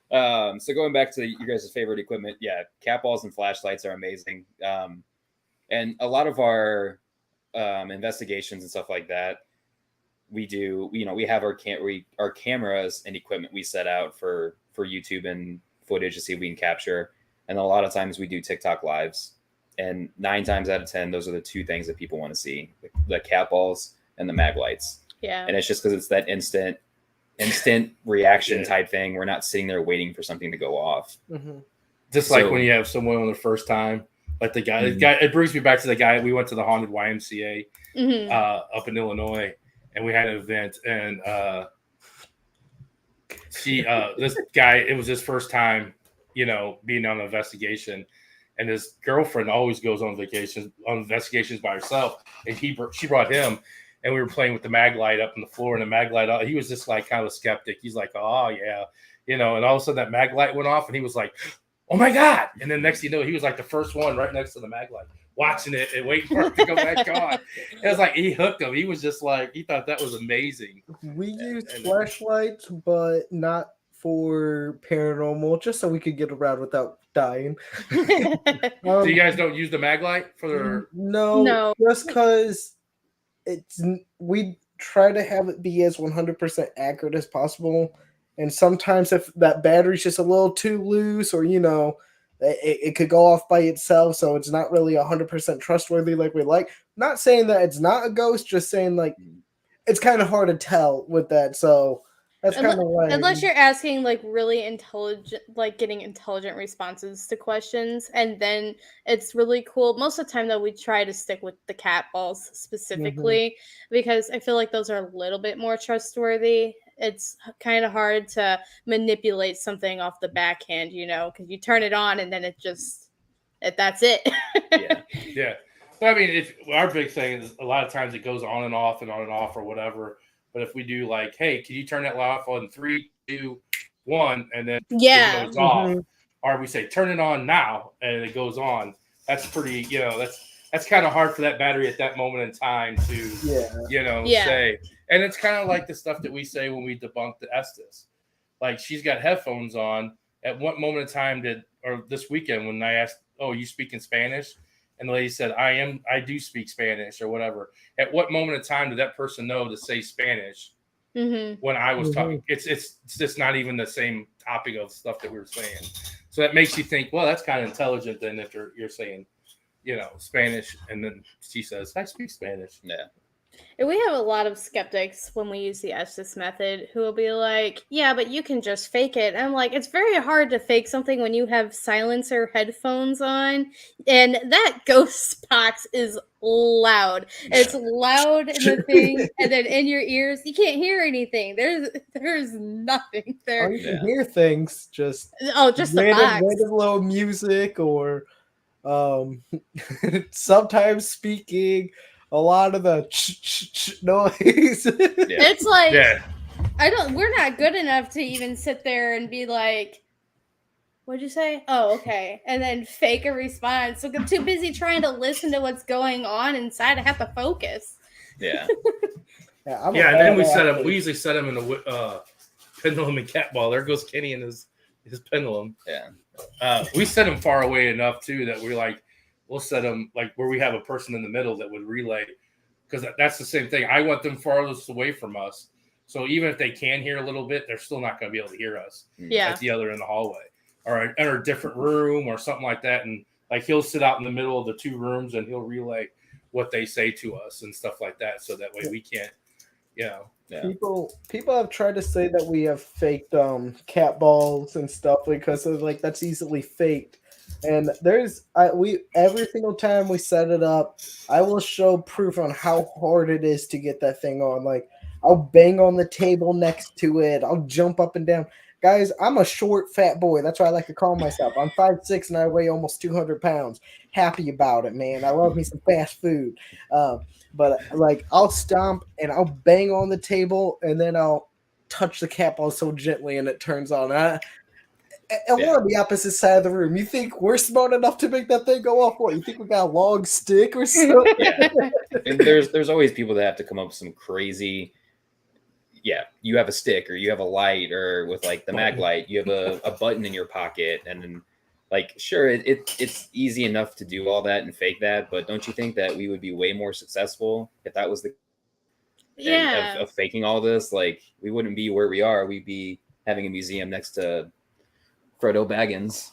So going back to you guys' favorite equipment, cat balls and flashlights are amazing. And a lot of our investigations and stuff like that, we do, we have our cameras and equipment we set out for YouTube and footage to see if we can capture. And a lot of times we do TikTok lives, and 9 times out of 10, those are the 2 things that people want to see: the cat balls and the mag lights. Yeah. And it's just because it's that instant reaction type thing. We're not sitting there waiting for something to go off. Mm-hmm. Just like when you have someone on the first time, like the guy, it brings me back to the guy. We went to the haunted YMCA up in Illinois, and we had an event, and this guy, it was his first time, being on an investigation, and his girlfriend always goes on investigations by herself, and she brought him. And we were playing with the mag light up on the floor, and the mag light, he was just like kind of a skeptic. He's like, oh, yeah. And all of a sudden that mag light went off, and he was like, oh, my God. And then next thing you know, he was like the first one right next to the mag light, watching it and waiting for it to go back on. It was like he hooked him. He was just like, he thought that was amazing. We use flashlights, but not for paranormal, just so we could get around without dying. So you guys don't use the mag light for their... No, just because we try to have it be as 100% accurate as possible. And sometimes if that battery's just a little too loose, or it could go off by itself, so it's not really 100% trustworthy like we like. Not saying that it's not a ghost, just saying like it's kind of hard to tell with that. So that's kind of why. Unless you're asking like really intelligent, like getting intelligent responses to questions, and then it's really cool. Most of the time, though, we try to stick with the cat balls specifically because I feel like those are a little bit more trustworthy. It's kind of hard to manipulate something off the backhand, because you turn it on and then that's it. Yeah. I mean, our big thing is a lot of times it goes on and off or whatever. But if we do like, hey, can you turn that light off on 3, 2, 1, and then it goes off, or we say turn it on now and it goes on, that's pretty, that's kind of hard for that battery at that moment in time to, say. And it's kind of like the stuff that we say when we debunk the Estes. Like, she's got headphones on. At what moment in time or this weekend when I asked, oh, you speak in Spanish? And the lady said, I do speak Spanish or whatever. At what moment in time did that person know to say Spanish when I was talking? It's just not even the same topic of stuff that we were saying. So that makes you think, well, that's kind of intelligent then if you're saying, Spanish. And then she says, I speak Spanish. Yeah. And we have a lot of skeptics when we use the Estes method who will be like, yeah, but you can just fake it. And I'm like, it's very hard to fake something when you have silencer headphones on. And that ghost box is loud. It's loud in the thing. And then in your ears, you can't hear anything. There's nothing there. Oh, you can hear things. Just the box. Random little music or sometimes speaking. A lot of the noise. It's like we're not good enough to even sit there and be like, what'd you say? Oh, okay. And then fake a response. So I'm too busy trying to listen to what's going on inside. I have to focus. Yeah. And then we usually set him in the pendulum and cat ball. There goes Kenny and his pendulum. Yeah. We set him far away enough too that we're like, we'll set them like where we have a person in the middle that would relay, because that's the same thing. I want them farthest away from us. So even if they can hear a little bit, they're still not going to be able to hear us at the other end of the hallway or in a different room or something like that. And like he'll sit out in the middle of the two rooms and he'll relay what they say to us and stuff like that. So that way we can't, People have tried to say that we have faked cat balls and stuff because of like that's easily faked. And every single time we set it up, I will show proof on how hard it is to get that thing on. Like I'll bang on the table next to it. I'll jump up and down. Guys, I'm a short, fat boy. That's what I like to call myself. I'm 5'6" and I weigh almost 200 pounds. Happy about it, man. I love me some fast food. But like I'll stomp and I'll bang on the table and then I'll touch the cat ball so gently and it turns on. And we're on the opposite side of the room. You think we're smart enough to make that thing go off? What? You think we got a long stick or something? Yeah. And there's always people that have to come up with some crazy. Yeah, you have a stick or you have a light or with like the mag light, you have a button in your pocket, and then like sure it's easy enough to do all that and fake that, but don't you think that we would be way more successful if that was the of faking all this? Like we wouldn't be where we are. We'd be having a museum next to Frodo Baggins.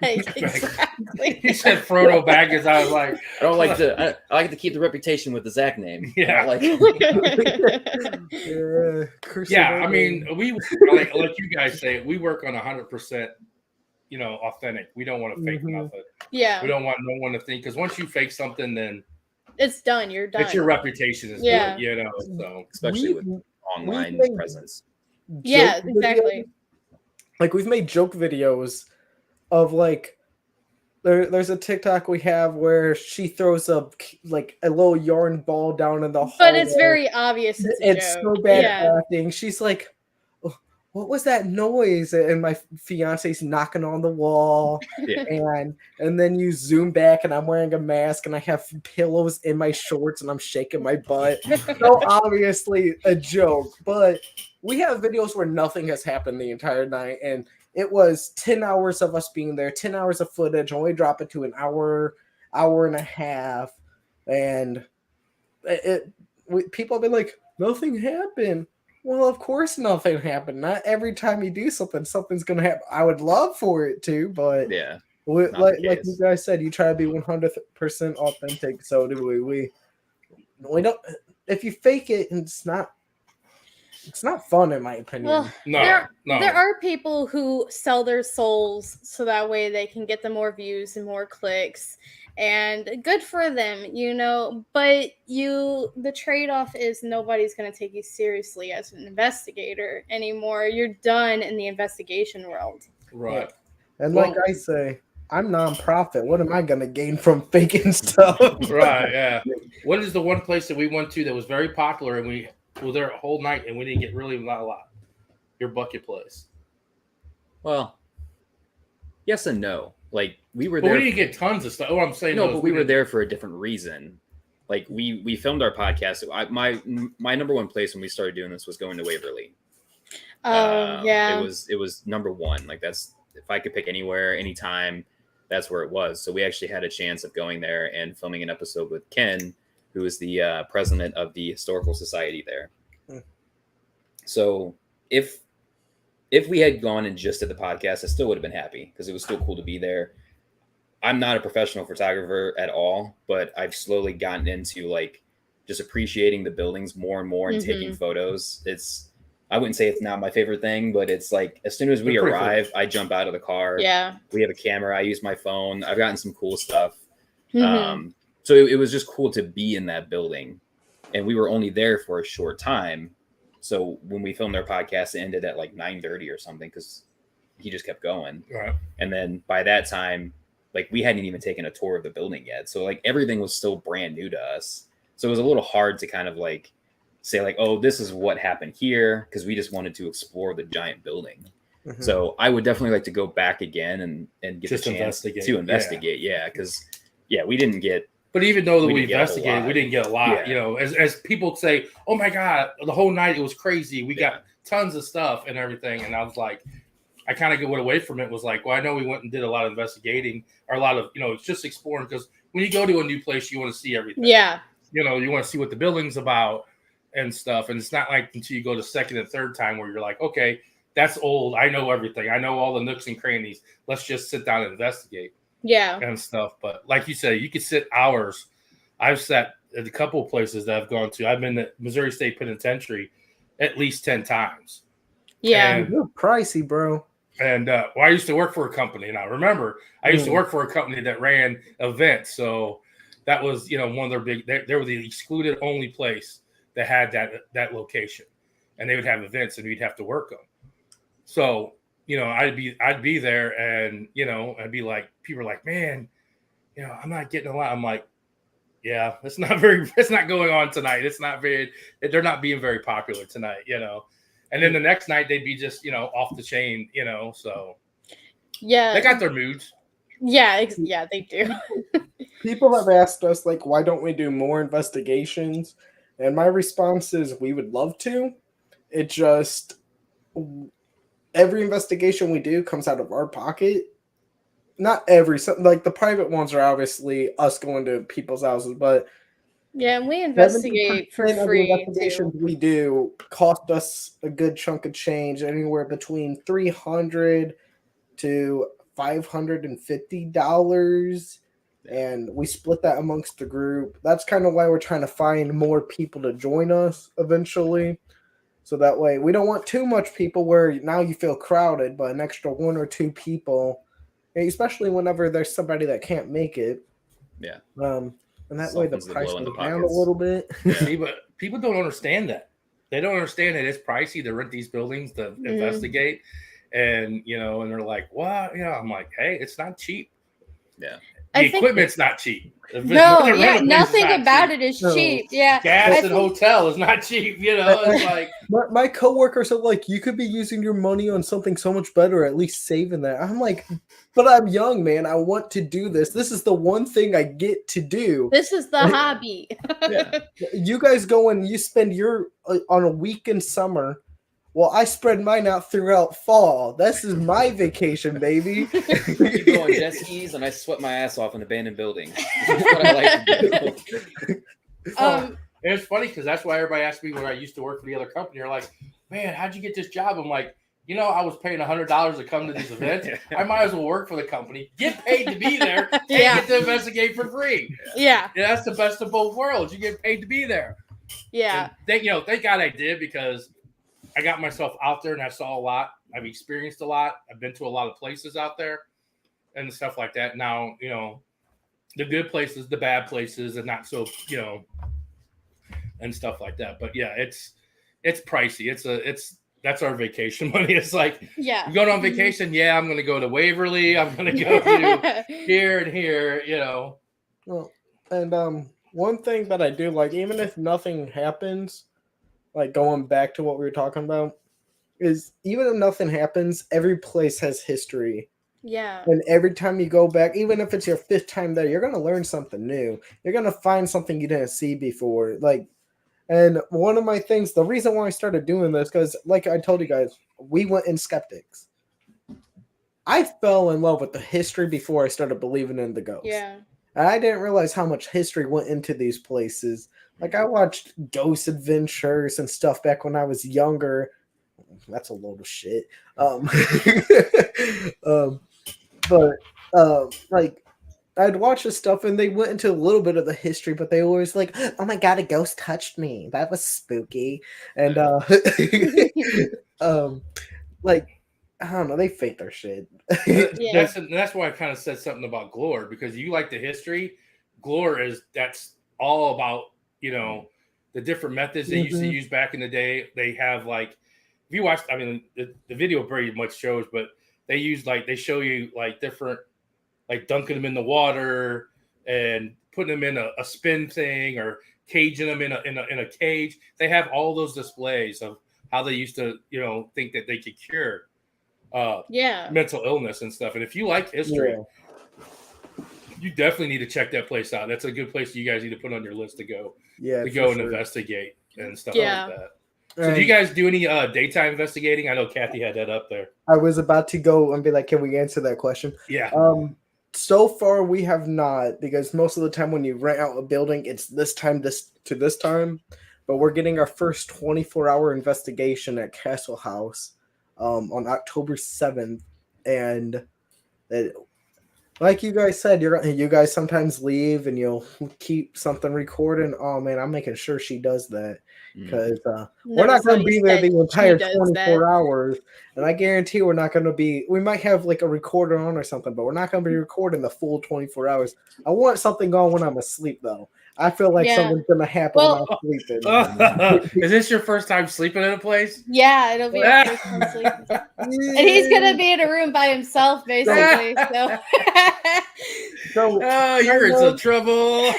Exactly. He said Frodo Baggins. I was like, I like to keep the reputation with the Zach name. Yeah. I I mean, we like you guys say, we work on 100%, authentic. We don't want to fake nothing. Yeah. We don't want no one to think, because once you fake something, then it's done. You're done. It's your reputation is good, so especially with online presence. Yeah, exactly. Like we've made joke videos of like there's a TikTok we have where she throws a little yarn ball down in the hallway. But it's very obvious. It's so bad acting. She's like, what was that noise? And my fiance's knocking on the wall. Yeah. And then you zoom back and I'm wearing a mask and I have pillows in my shorts and I'm shaking my butt. So obviously a joke, but we have videos where nothing has happened the entire night, and it was 10 hours of us being there, 10 hours of footage, only drop it to an hour and a half, and people have been like, nothing happened. Well, of course nothing happened. Not every time you do something, something's gonna happen. I would love for it to, but Yeah. like you guys said, you try to be 100% authentic. So do we. We don't. If you fake it, it's not fun, in my opinion. Well, No. there are people who sell their souls so that way they can get the more views and more clicks, and good for them, but the trade-off is nobody's going to take you seriously as an investigator anymore. You're done in the investigation world. Right. And like I say, I'm nonprofit. What am I going to gain from faking stuff? Right, yeah. What is the one place that we went to that was very popular and we were there a whole night and we didn't get really not a lot? Your bucket place. Well, yes and no. Like we were there. We didn't get tons of stuff. What I'm saying, no, but we were there for a different reason. Like we filmed our podcast. My number one place when we started doing this was going to Waverly. Yeah. It was number one. Like that's, if I could pick anywhere, anytime, that's where it was. So we actually had a chance of going there and filming an episode with Ken, who is the president of the Historical Society there. So if we had gone and just did the podcast, I still would have been happy because it was still cool to be there. I'm not a professional photographer at all, but I've slowly gotten into like just appreciating the buildings more and more and taking photos. I wouldn't say it's not my favorite thing, but it's like as soon as we arrive, I jump out of the car. Yeah. We have a camera. I use my phone. I've gotten some cool stuff. So it was just cool to be in that building, and we were only there for a short time. So when we filmed our podcast, it ended at like 9:30 or something because he just kept going. Right. And then by that time, like we hadn't even taken a tour of the building yet. So like everything was still brand new to us. So it was a little hard to kind of like say like, oh, this is what happened here, because we just wanted to explore the giant building. So I would definitely like to go back again and get just a chance to investigate. Yeah, because we didn't get. But even though we didn't investigated, we didn't get a lot. Yeah. As people say, oh my God, the whole night it was crazy. We got tons of stuff and everything. And I was like, I kind of went away from it. Was like, well, I know we went and did a lot of investigating or a lot of, it's just exploring, because when you go to a new place, you want to see everything. Yeah. You want to see what the building's about and stuff. And it's not like until you go the second and third time where you're like, okay, that's old. I know everything. I know all the nooks and crannies. Let's just sit down and investigate. Yeah. And stuff. But like you said, you could sit hours. I've sat at a couple of places that I've gone to. I've been at Missouri State Penitentiary at least 10 times. Yeah. And, you're pricey, bro. And I used to work for a company. And I remember I used to work for a company that ran events. So that was, one of their big, they were the excluded only place that had that location. And they would have events and we'd have to work them. So, I'd be there and, I'd be like, people are like, man, I'm not getting a lot. I'm like, yeah, it's not going on tonight. They're not being very popular tonight, And then the next night they'd be just, off the chain, so. Yeah. They got their moods. Yeah, they do. People have asked us, like, why don't we do more investigations? And my response is we would love to. It just, every investigation we do comes out of our pocket. Not every, like the private ones are obviously us going to people's houses, but yeah, and we investigate for free. The investigations we do cost us a good chunk of change, anywhere between $300 to $550, and we split that amongst the group. That's kind of why we're trying to find more people to join us eventually. So that way we don't want too much people where now you feel crowded, but an extra one or two people, especially whenever there's somebody that can't make it. Yeah. And that way the price goes goes down a little bit. See, but people don't understand that. They don't understand that it's pricey to rent these buildings to investigate. And, and they're like, what? I'm like, hey, it's not cheap. Yeah. the equipment's not cheap. No, yeah, nothing about it is cheap. Yeah, gas and hotel is not cheap. It's like my coworkers are like, you could be using your money on something so much better, at least saving that. I'm like, but I'm young, man. I want to do this. This is the one thing I get to do. This is the hobby. Yeah. You guys go and you spend your on a week in summer. Well, I spread mine out throughout fall. This is my vacation, baby. You go on jet skis, and I sweat my ass off in abandoned buildings. This is what I like to do. And it's funny because that's why everybody asked me when I used to work for the other company. They're like, "Man, how'd you get this job?" I'm like, I was paying $100 to come to these events. I might as well work for the company, get paid to be there, and get to investigate for free. Yeah, that's the best of both worlds. You get paid to be there. Yeah. And thank God I did, because I got myself out there and I saw a lot. I've experienced a lot. I've been to a lot of places out there and stuff like that. Now, the good places, the bad places, and not so, and stuff like that. But yeah, it's pricey. That's our vacation money. It's like, yeah, you're going on vacation. Yeah, I'm going to go to Waverly. I'm going to go to here and here, Well, and one thing that I do like, even if nothing happens, like going back to what we were talking about, is even if nothing happens, every place has history. Yeah. And every time you go back, even if it's your 5th time there, you're going to learn something new. You're going to find something you didn't see before. And one of my things, the reason why I started doing this, because like I told you guys, we went in skeptics. I fell in love with the history before I started believing in the ghosts. Yeah. And I didn't realize how much history went into these places. Like, I watched Ghost Adventures and stuff back when I was younger. That's a load of shit. Like, I'd watch this stuff and they went into a little bit of the history, but they always like, oh my God, a ghost touched me. That was spooky. And, like, I don't know, they fake their shit. Yeah. That's why I kind of said something about Glore, because you like the history. Glore that's all about, the different methods they used to use back in the day. They have, like, if you watch, I mean, the video very much shows, but they use, like, they show you like different, like dunking them in the water and putting them in a spin thing, or caging them in a cage. They have all those displays of how they used to, think that they could cure mental illness and stuff. And if you like history, you definitely need to check that place out. That's a good place you guys need to put on your list to go. Yeah, to go and investigate and stuff like that. So do you guys do any daytime investigating? I know Kathy had that up there. I was about to go and be like, can we answer that question? Yeah. So far we have not, because most of the time when you rent out a building, it's this time to this time. But we're getting our first 24-hour investigation at Castle House on October 7th. And like you guys said, you guys sometimes leave and you'll keep something recording. Oh man, I'm making sure she does that, because we're not going to be there the entire 24 hours. And I guarantee we're not going to be. We might have like a recorder on or something, but we're not going to be recording the full 24 hours. I want something going when I'm asleep, though. I feel like something's going to happen when I'm sleeping. Is this your first time sleeping in a place? Yeah, it'll be your first time sleeping. And he's going to be in a room by himself, basically. You're in some trouble.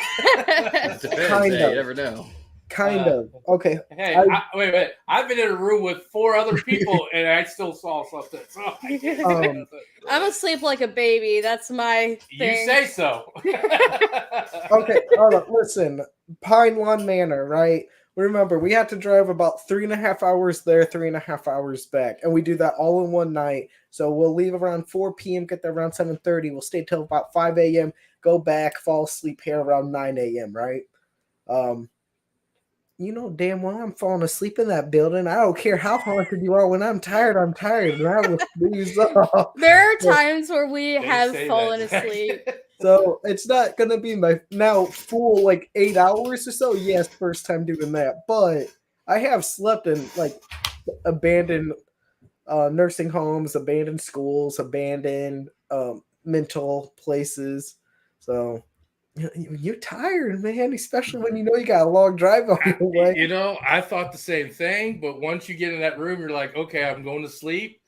Kind of. You never know. Kind of. Okay. Hey, wait. I've been in a room with 4 other people, and I still saw something. So I'm asleep like a baby. That's my thing. You say so. Okay. Hold on. Listen, Pine Lawn Manor, right? Remember, we had to drive about 3.5 hours there, 3.5 hours back, and we do that all in one night. So we'll leave around 4 p.m., get there around 7:30. We'll stay till about 5 a.m., go back, fall asleep here around 9 a.m., right? You know damn well I'm falling asleep in that building. I don't care how haunted you are. When I'm tired, I'm tired. And I will snooze off. There are times where we have fallen asleep. So it's not going to be my now full like 8 hours or so. Yes, first time doing that. But I have slept in like abandoned nursing homes, abandoned schools, abandoned mental places. So you're tired, man, especially when you know you got a long drive on your way. I thought the same thing, but once you get in that room, you're like, okay, I'm going to sleep.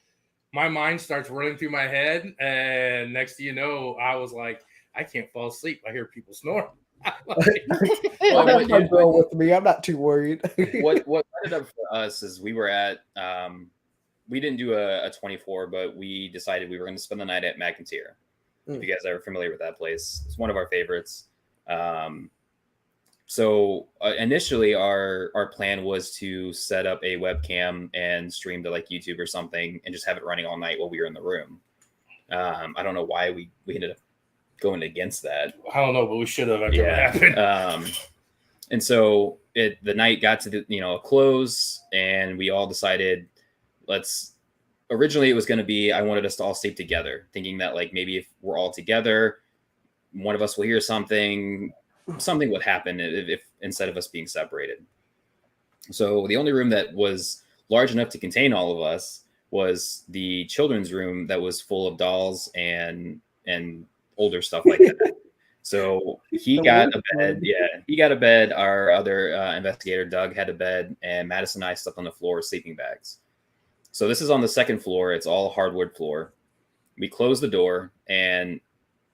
My mind starts running through my head, and next thing you know, I was like, I can't fall asleep. I hear people snore. I have my girl with me. I'm not too worried. what ended up for us is we were at we didn't do a 24, but we decided we were going to spend the night at McIntyre. If you guys are familiar with that place, it's one of our favorites. So initially our plan was to set up a webcam and stream to like YouTube or something and just have it running all night while we were in the room. I don't know why we ended up going against that. I don't know, but we should have. Happened. And so the night got to a close, and we all decided originally it was going to be, I wanted us to all sleep together, thinking that like maybe if we're all together, one of us will hear something would happen if instead of us being separated. So the only room that was large enough to contain all of us was the children's room that was full of dolls and older stuff like that. So he got a bed. Yeah, he got a bed. Our other investigator, Doug, had a bed, and Madison and I slept on the floor with sleeping bags. So this is on the second floor. It's all hardwood floor. We closed the door, and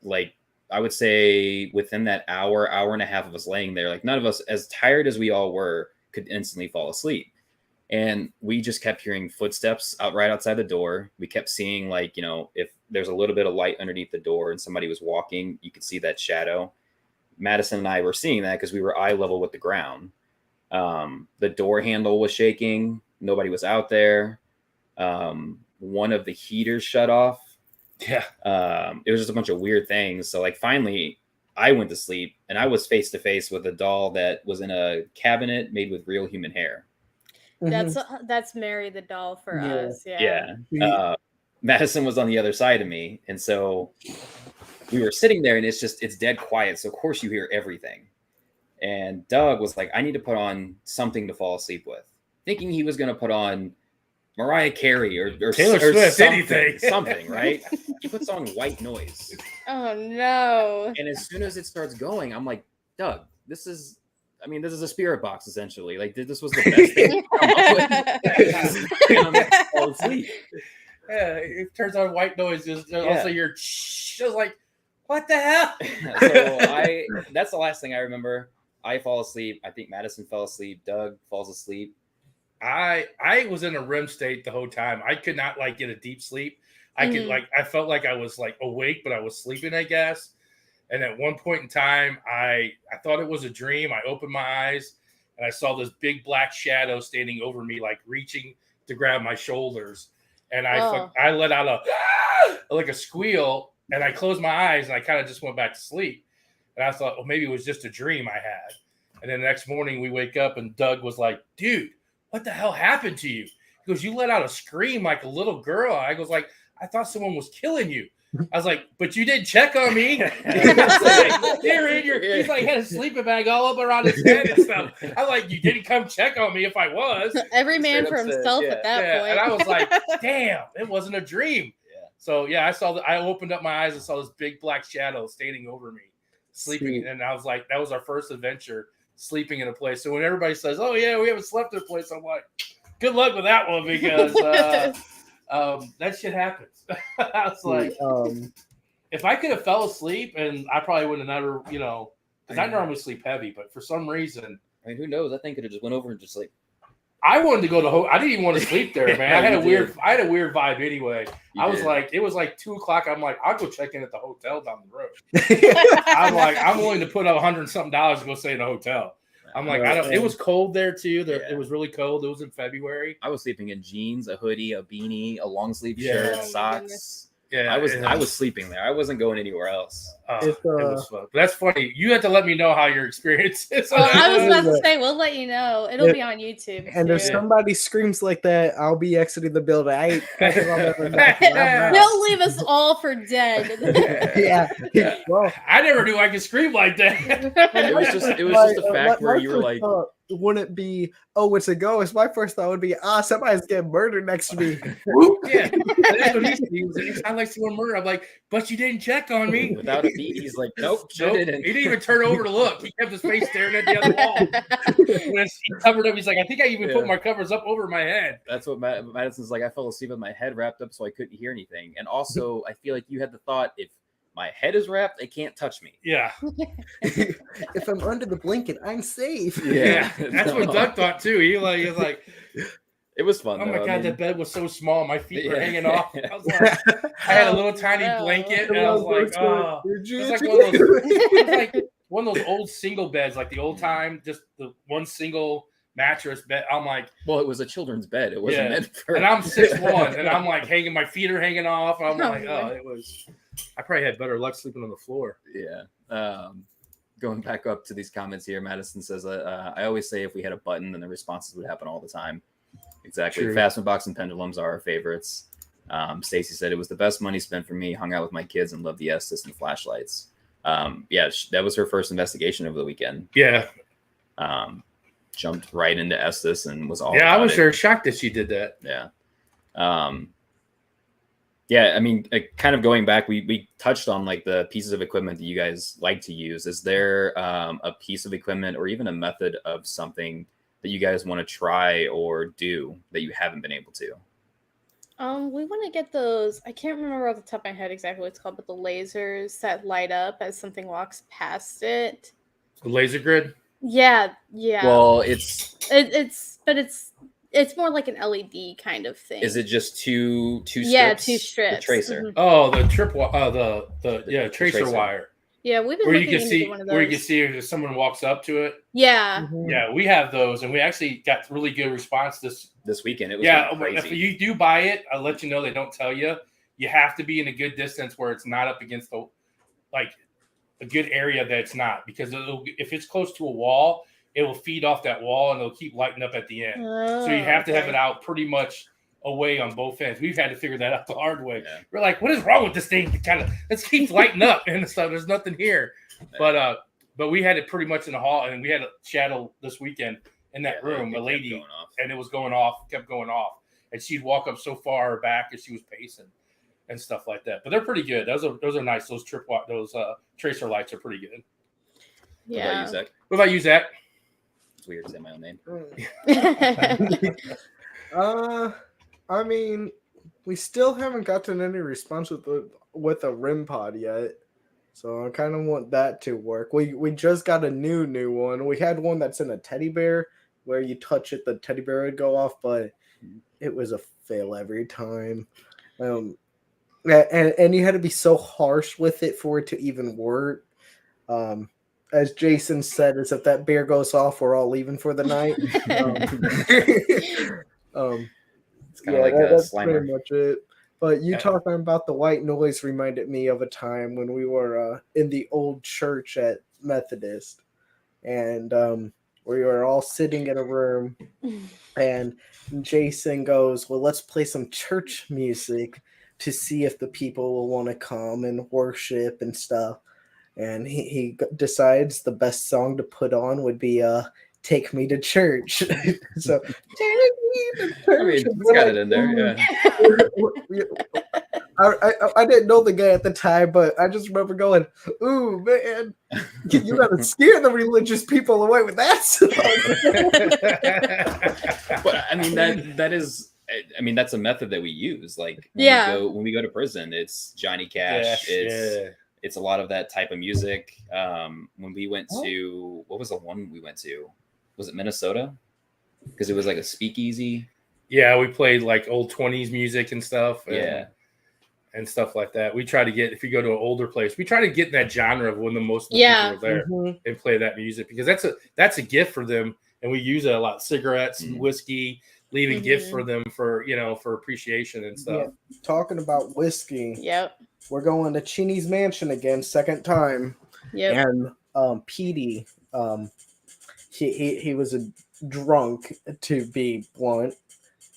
like I would say within that hour and a half of us laying there, like none of us, as tired as we all were, could instantly fall asleep. And we just kept hearing footsteps right outside the door. We kept seeing like, if there's a little bit of light underneath the door and somebody was walking, you could see that shadow. Madison and I were seeing that because we were eye level with the ground. The door handle was shaking. Nobody was out there. One of the heaters shut off. Yeah. It was just a bunch of weird things. So like finally I went to sleep, and I was face to face with a doll that was in a cabinet made with real human hair. That's Mary the doll for us. Yeah. Madison was on the other side of me, and so we were sitting there, and it's dead quiet. So of course you hear everything. And Doug was like, I need to put on something to fall asleep with, thinking he was going to put on Mariah Carey or Taylor Swift, something, right? He puts on White Noise. Oh no! And as soon as it starts going, I'm like, Doug, this is a spirit box essentially. Like this was the best thing. And I'm fall asleep. Yeah, it turns on White Noise. Also, you're just like, what the hell? So that's the last thing I remember. I fall asleep. I think Madison fell asleep. Doug falls asleep. I was in a REM state the whole time. I could not like get a deep sleep. I could I felt like I was like awake, but I was sleeping, I guess. And at one point in time, I thought it was a dream. I opened my eyes and I saw this big black shadow standing over me, like reaching to grab my shoulders. And I let out a squeal, and I closed my eyes, and I kind of just went back to sleep. And I thought, well, maybe it was just a dream I had. And then the next morning we wake up, and Doug was like, dude, what the hell happened to you? He goes, you let out a scream like a little girl. I was like, I thought someone was killing you. I was like, but you didn't check on me. He's like, had a sleeping bag all up around his head and stuff. I'm like, you didn't come check on me if I was. Every man for himself at that point. And I was like, damn, it wasn't a dream. Yeah. So yeah, I opened up my eyes and saw this big black shadow standing over me, sleeping. Sweet. And I was like, that was our first adventure, sleeping in a place. So when everybody says, oh yeah, we haven't slept in a place, I'm like, good luck with that one, because that shit happens. I was like, if I could have fell asleep, and I probably would have never, because I normally sleep heavy, but for some reason, I mean, who knows? I think could have just went over and just like. I wanted to go to I didn't even want to sleep there, man. I had a weird vibe anyway. It was like 2:00. I'm like, I'll go check in at the hotel down the road. I'm like, I'm willing to put up $100-something to go stay in a hotel. I'm like, it was cold there too. It was really cold. It was in February. I was sleeping in jeans, a hoodie, a beanie, a long sleeve shirt, socks. Yeah, I was sleeping there. I wasn't going anywhere else. It was fun. But that's funny. You have to let me know how your experience is. I was about to say, we'll let you know. It'll be on YouTube. And if somebody screams like that, I'll be exiting the building. They'll leave us all for dead. Yeah. Well, I never knew I could scream like that. It was just a fact where you were like, wouldn't be, oh, it's a ghost. My first thought would be, somebody's getting murdered next to me. Yeah. That's what he said. It sounded like someone murdered. I'm like, but you didn't check on me. Without a beat, he's like, nope. He didn't even turn over to look. He kept his face staring at the other wall. When he covered up, he's like, I think I even put my covers up over my head. That's what Madison's like. I fell asleep with my head wrapped up so I couldn't hear anything. And also, I feel like you had the thought, if my head is wrapped, they can't touch me. Yeah. If I'm under the blanket, I'm safe. Yeah. That's what Doug thought too. He was like, it was fun. Oh though. my God, I mean, that bed was so small. My feet were Yeah. hanging off. I was like, I had a little tiny no. blanket, and I was like, oh, it's like one of those old single beds, like the old time, just the one single mattress bed. I'm like, well, it was a children's bed. It wasn't meant for. and I'm 6'1", and I'm like hanging, my feet are hanging off. I'm Oh, like, oh, it was. I probably had better luck sleeping on the floor. Yeah. Going back up to these comments here, Madison says, I always say if we had a button, then the responses would happen all the time. Exactly. True. Fastman Box and Pendulums are our favorites. Stacy said it was the best money spent for me. Hung out with my kids and loved the Estes and flashlights. Yeah, that was her first investigation over the weekend. Yeah. Jumped right into Estes and was all. Yeah, I was it. very shocked that she did that. Yeah. Yeah, I mean, kind of going back, we touched on like the pieces of equipment that you guys like to use. Is there a piece of equipment or even a method of something that you guys want to try or do that you haven't been able to? We want to get those. I can't remember off the top of my head exactly what it's called, but the lasers that light up as something walks past it. The laser grid. Yeah. Well, It's more like an LED kind of thing. Is it just two strips? Yeah, two strips. The tracer. Mhm. Oh, the tracer wire. Yeah, we've been Where you looking can into see one of those. where you can see if someone walks up to it. Yeah. Mhm. Yeah, we have those, and we actually got really good response This weekend. It was crazy. crazy. If you do buy it, I'll let you know. They don't tell you. You have to be in a good distance where it's not up against a good area that it's not, because if it's close to a wall, it will feed off that wall and it'll keep lighting up at the end. So you have to have it out pretty much away on both ends. We've had to figure that out the hard way. Yeah. We're like, what is wrong with this thing? Let's keep lighting up and stuff. There's nothing here. Yeah. But we had it pretty much in the hall, and we had a shadow this weekend in that room, it a lady, kept going off. and it was kept going off. And she'd walk up so far back as she was pacing and stuff like that. But they're pretty good. Those are nice. Those tracer lights are pretty good. Yeah. What about you, Zach? It's weird to say my own name. I mean, we still haven't gotten any response with a RIM pod yet, so I kind of want that to work. We just got a new one. We had one that's in a teddy bear where you touch it, the teddy bear would go off, but it was a fail every time. And you had to be so harsh with it for it to even work. As Jason said, is if that bear goes off, we're all leaving for the night. It's kind of like a that's Slimer. pretty much it. But you talking about the white noise reminded me of a time when we were in the old church at Methodist, and we were all sitting in a room, and Jason goes, "Well, let's play some church music to see if the people will want to come and worship and stuff." And he decides the best song to put on would be "Take Me to Church." So, take me to church. I mean, it's got it in there, yeah. I didn't know the guy at the time, but I just remember going, "Ooh, man, you gotta scare the religious people away with that song." But I mean, that's a method that we use. Like, when we go to prison, it's Johnny Cash. It's a lot of that type of music. When we went to, what was the one we went to? Was it Minnesota? Because it was like a speakeasy. Yeah, we played like old 20s music and stuff. And stuff like that. We try to get, if you go to an older place, we try to get in that genre of when the most people are there and play that music, because that's a gift for them, and we use it a lot. Cigarettes and whiskey, leaving gifts for them for appreciation and stuff. Yeah. Talking about whiskey, Yep. we're going to Cheney's Mansion again, second time. Yep. And Petey, he was a drunk, to be blunt.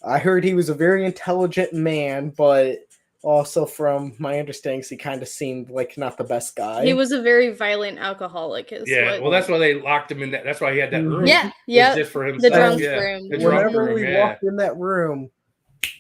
I heard he was a very intelligent man, but also from my understandings, he kind of seemed like not the best guy. He was a very violent alcoholic. Well, that's why they locked him in that. That's why he had that room. Yeah. Just for himself. The drunk room. The drunk Whenever room, we walked in that room,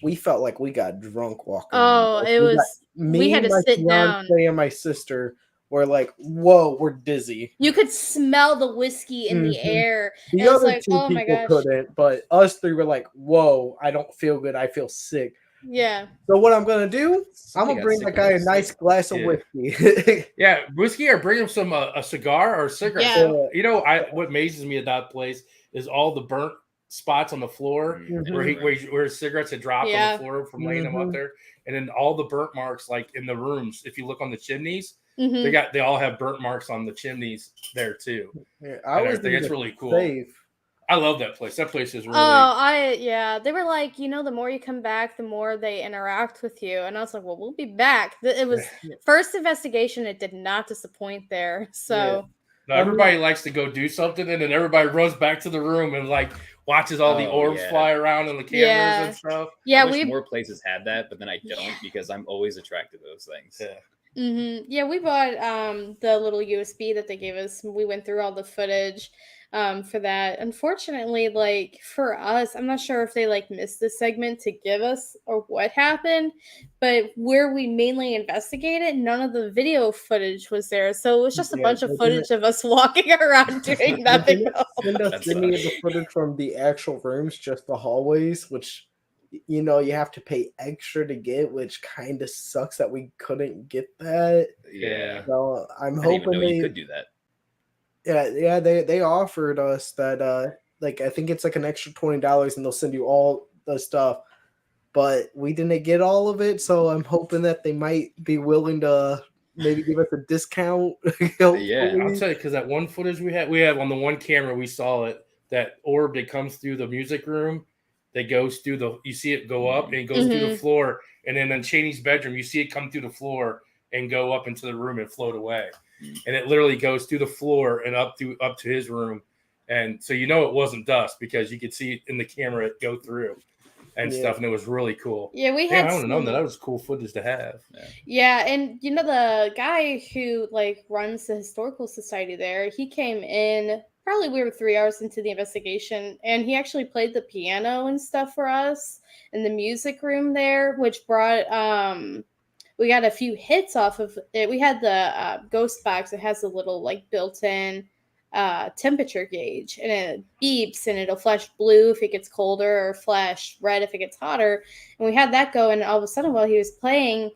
we felt like we got drunk walking. Oh, it was. We had to sit down. And my sister were like, "Whoa, we're dizzy." You could smell the whiskey in the air. The It was other like, two oh my people gosh. couldn't, but us three were like, "Whoa, I don't feel good. I feel sick." Yeah. So what I'm gonna do? I'm Somebody gonna got bring sick that of guy a this. nice glass of Yeah. whiskey. Yeah, whiskey, or bring him some a cigar or a cigarette. Yeah. You know, what amazes me about the place is all the burnt spots on the floor Mhm. where his cigarettes had dropped on Yeah. the floor from laying them up Mhm. there, and then all the burnt marks like in the rooms. If you look on the chimneys, Hmm. they all have burnt marks on the chimneys there too. Yeah, I And was everything. in It's the really cool. safe. I love that place. That place is really. They were like, the more you come back, the more they interact with you. And I was like, well, we'll be back. It was first investigation. It did not disappoint there. So No, everybody likes to go do something, and then everybody runs back to the room and like watches all the orbs fly around and the cameras and stuff. Yeah, I wish more places had that, but then I don't because I'm always attracted to those things. Yeah. Mm-hmm. Yeah, we bought the little USB that they gave us. We went through all the footage for that. Unfortunately, like for us, I'm not sure if they like missed the segment to give us or what happened, but where we mainly investigated, none of the video footage was there. So it was just a bunch of footage of us walking around doing nothing else. Send us any of the footage from the actual rooms, just the hallways, which you have to pay extra to get, which kind of sucks that we couldn't get that. Yeah. So I'm I didn't hoping even know you could do that. Yeah, they offered us that like I think it's like an extra $20 and they'll send you all the stuff. But we didn't get all of it, so I'm hoping that they might be willing to maybe give us a discount. Yeah. I'll tell you, because that one footage we have on the one camera, we saw it, that orb that comes through the music room, that goes through you see it go up and it goes through the floor, and then in Cheney's bedroom, you see it come through the floor and go up into the room and float away. And it literally goes through the floor and up to his room. And so it wasn't dust because you could see it in the camera it go through and stuff, and it was really cool. Yeah, we had. I don't know that was cool footage to have. Yeah, and the guy who like runs the historical society there, he came in probably we were 3 hours into the investigation, and he actually played the piano and stuff for us in the music room there, which brought we got a few hits off of it. We had the ghost box. It has a little like built-in temperature gauge, and it beeps and it'll flash blue if it gets colder or flash red if it gets hotter. And we had that go, and all of a sudden while he was playing,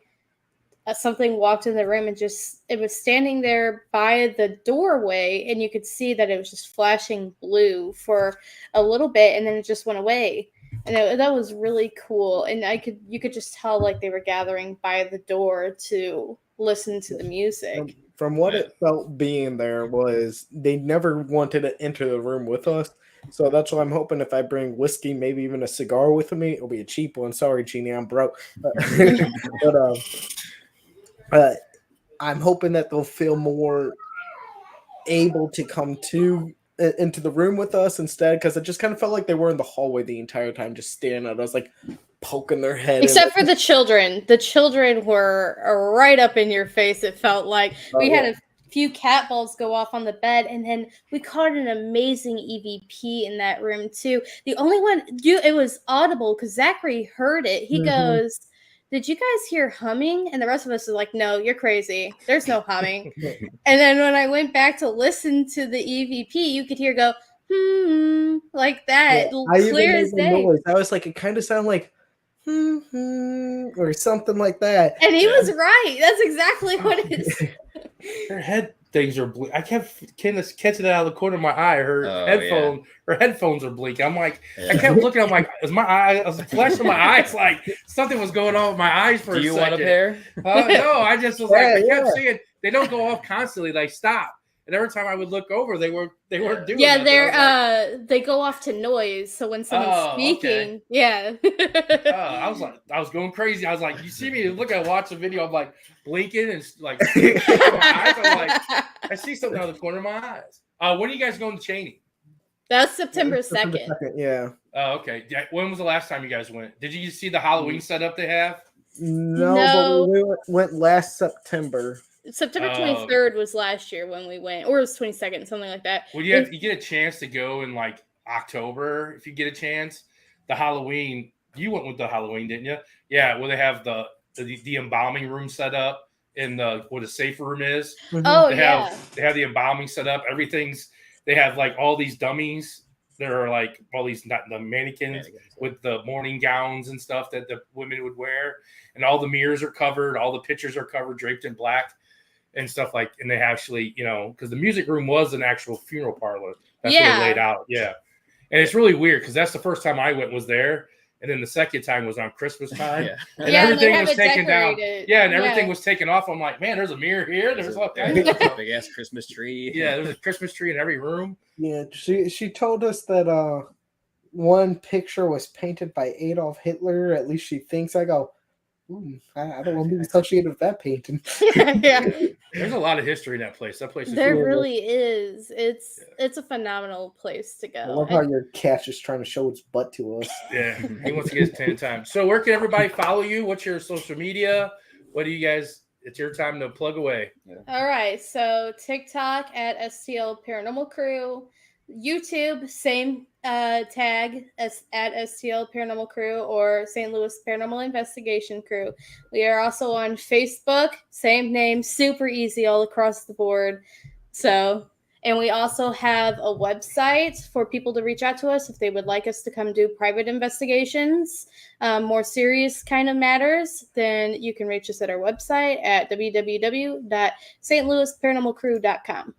something walked in the room and it was standing there by the doorway, and you could see that it was just flashing blue for a little bit, and then it just went away. And that was really cool. And you could just tell like they were gathering by the door to listen to the music. From what it felt being there was they never wanted to enter the room with us. So that's why I'm hoping if I bring whiskey, maybe even a cigar with me, it'll be a cheap one. Sorry, Jeannie, I'm broke. But I'm hoping that they'll feel more able to come into the room with us instead, because it just kind of felt like they were in the hallway the entire time, just staring at us, like poking their head. Except for the children. The children were right up in your face. It felt like we had a few cat balls go off on the bed, and then we caught an amazing EVP in that room too. The only one it was audible because Zachary heard it. He goes, "Did you guys hear humming?" And the rest of us are like, "No, you're crazy. There's no humming." And then when I went back to listen to the EVP, you could hear go, like that, clear as day. I was like, it kind of sounded like or something like that. And he was right. That's exactly what it is. Her head things are blinking. I kept catching it out of the corner of my eye. Her headphones are blinking. I'm like, I kept looking. I'm like, I was flashing my eyes like something was going on with my eyes for a second. Do you want a pair? No, I just was like, I kept seeing they don't go off constantly. They stop. And every time I would look over, they weren't doing. Yeah, they go off to noise. So when someone's speaking, I was going crazy. I was like, you see me watch the video. I'm like blinking and like my eyes. I'm like, I see something out of the corner of my eyes. When are you guys going to Cheney? That's September 2nd. Yeah. Oh, okay. When was the last time you guys went? Did you see the Halloween setup they have? No. But we went last September. September 23rd was last year when we went, or it was 22nd, something like that. Well, you get a chance to go in like October if you get a chance. The Halloween, you went with the Halloween, didn't you? Yeah, where they have the embalming room set up in where the safe room is. Oh, they have the embalming set up. They have like all these dummies there are like all these the mannequins with the morning gowns and stuff that the women would wear, and all the mirrors are covered, all the pictures are covered, draped in black and stuff like. And they actually, because the music room was an actual funeral parlor. That's what it laid out. Yeah, and it's really weird because that's the first time I went was there. And then the second time was on Christmas time. And everything was taken down. Yeah, and everything was taken off. I'm like, man, there's a mirror here. There's a big ass Christmas tree. Yeah, there's a Christmas tree in every room. Yeah, she told us that one picture was painted by Adolf Hitler. At least she thinks. I go, I don't want to be associated with that painting. Yeah. There's a lot of history in that place. That place is there really is. It's a phenomenal place to go. I love how your cat's just trying to show its butt to us. Yeah, he wants to get his 10 times. So where can everybody follow you? What's your social media? What do you guys? It's your time to plug away. All right. So TikTok at STL Paranormal Crew. YouTube, same tag as at STL Paranormal Crew or St. Louis Paranormal Investigation Crew. We are also on Facebook, same name, super easy all across the board. So, and we also have a website for people to reach out to us if they would like us to come do private investigations, more serious kind of matters. Then you can reach us at our website at www.stlouisparanormalcrew.com.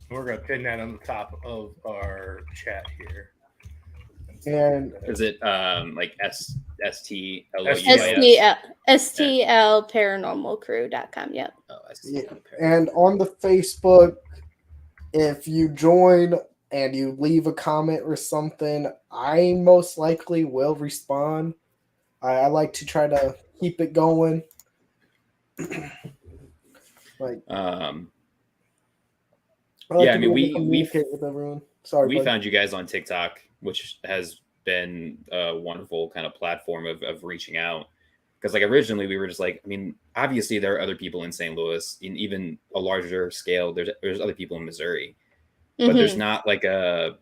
We're going to pin that on the top of our chat here. And is it like STL paranormalcrew.com? Yep. Oh, yeah. And on the Facebook, if you join and you leave a comment or something, I most likely will respond. I like to try to keep it going. I mean, we with everyone. Sorry, we found you guys on TikTok, which has been a wonderful kind of platform of reaching out. Because like originally we were just like, I mean, obviously there are other people in St. Louis, in even a larger scale. There's other people in Missouri, but there's not like a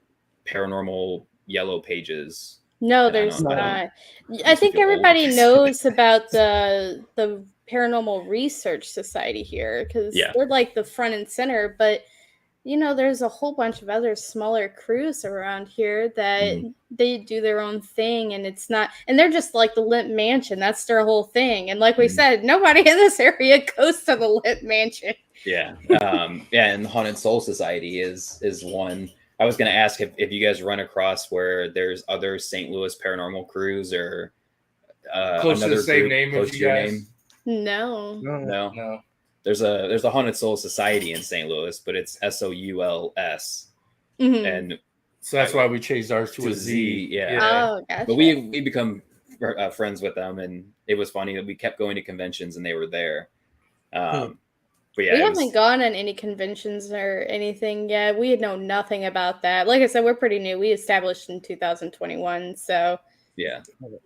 paranormal yellow pages. No, there's not. I think everybody knows about the Paranormal Research Society here because they're like the front and center, but there's a whole bunch of other smaller crews around here that they do their own thing, and it's not, and they're just like the Limp Mansion. That's their whole thing. And like we said, nobody in this area goes to the Limp Mansion. Yeah. And the Haunted Soul Society is one. I was going to ask if you guys run across where there's other St. Louis paranormal crews or close to the same name as you guys. No. There's a Haunted Soul Society in St. Louis, but it's SOULS, and so that's why we changed ours to a Z. Yeah. Oh, gotcha. But we become friends with them, and it was funny that we kept going to conventions and they were there. But yeah, we haven't gone on any conventions or anything yet. We know nothing about that. Like I said, we're pretty new. We established in 2021, so. Yeah.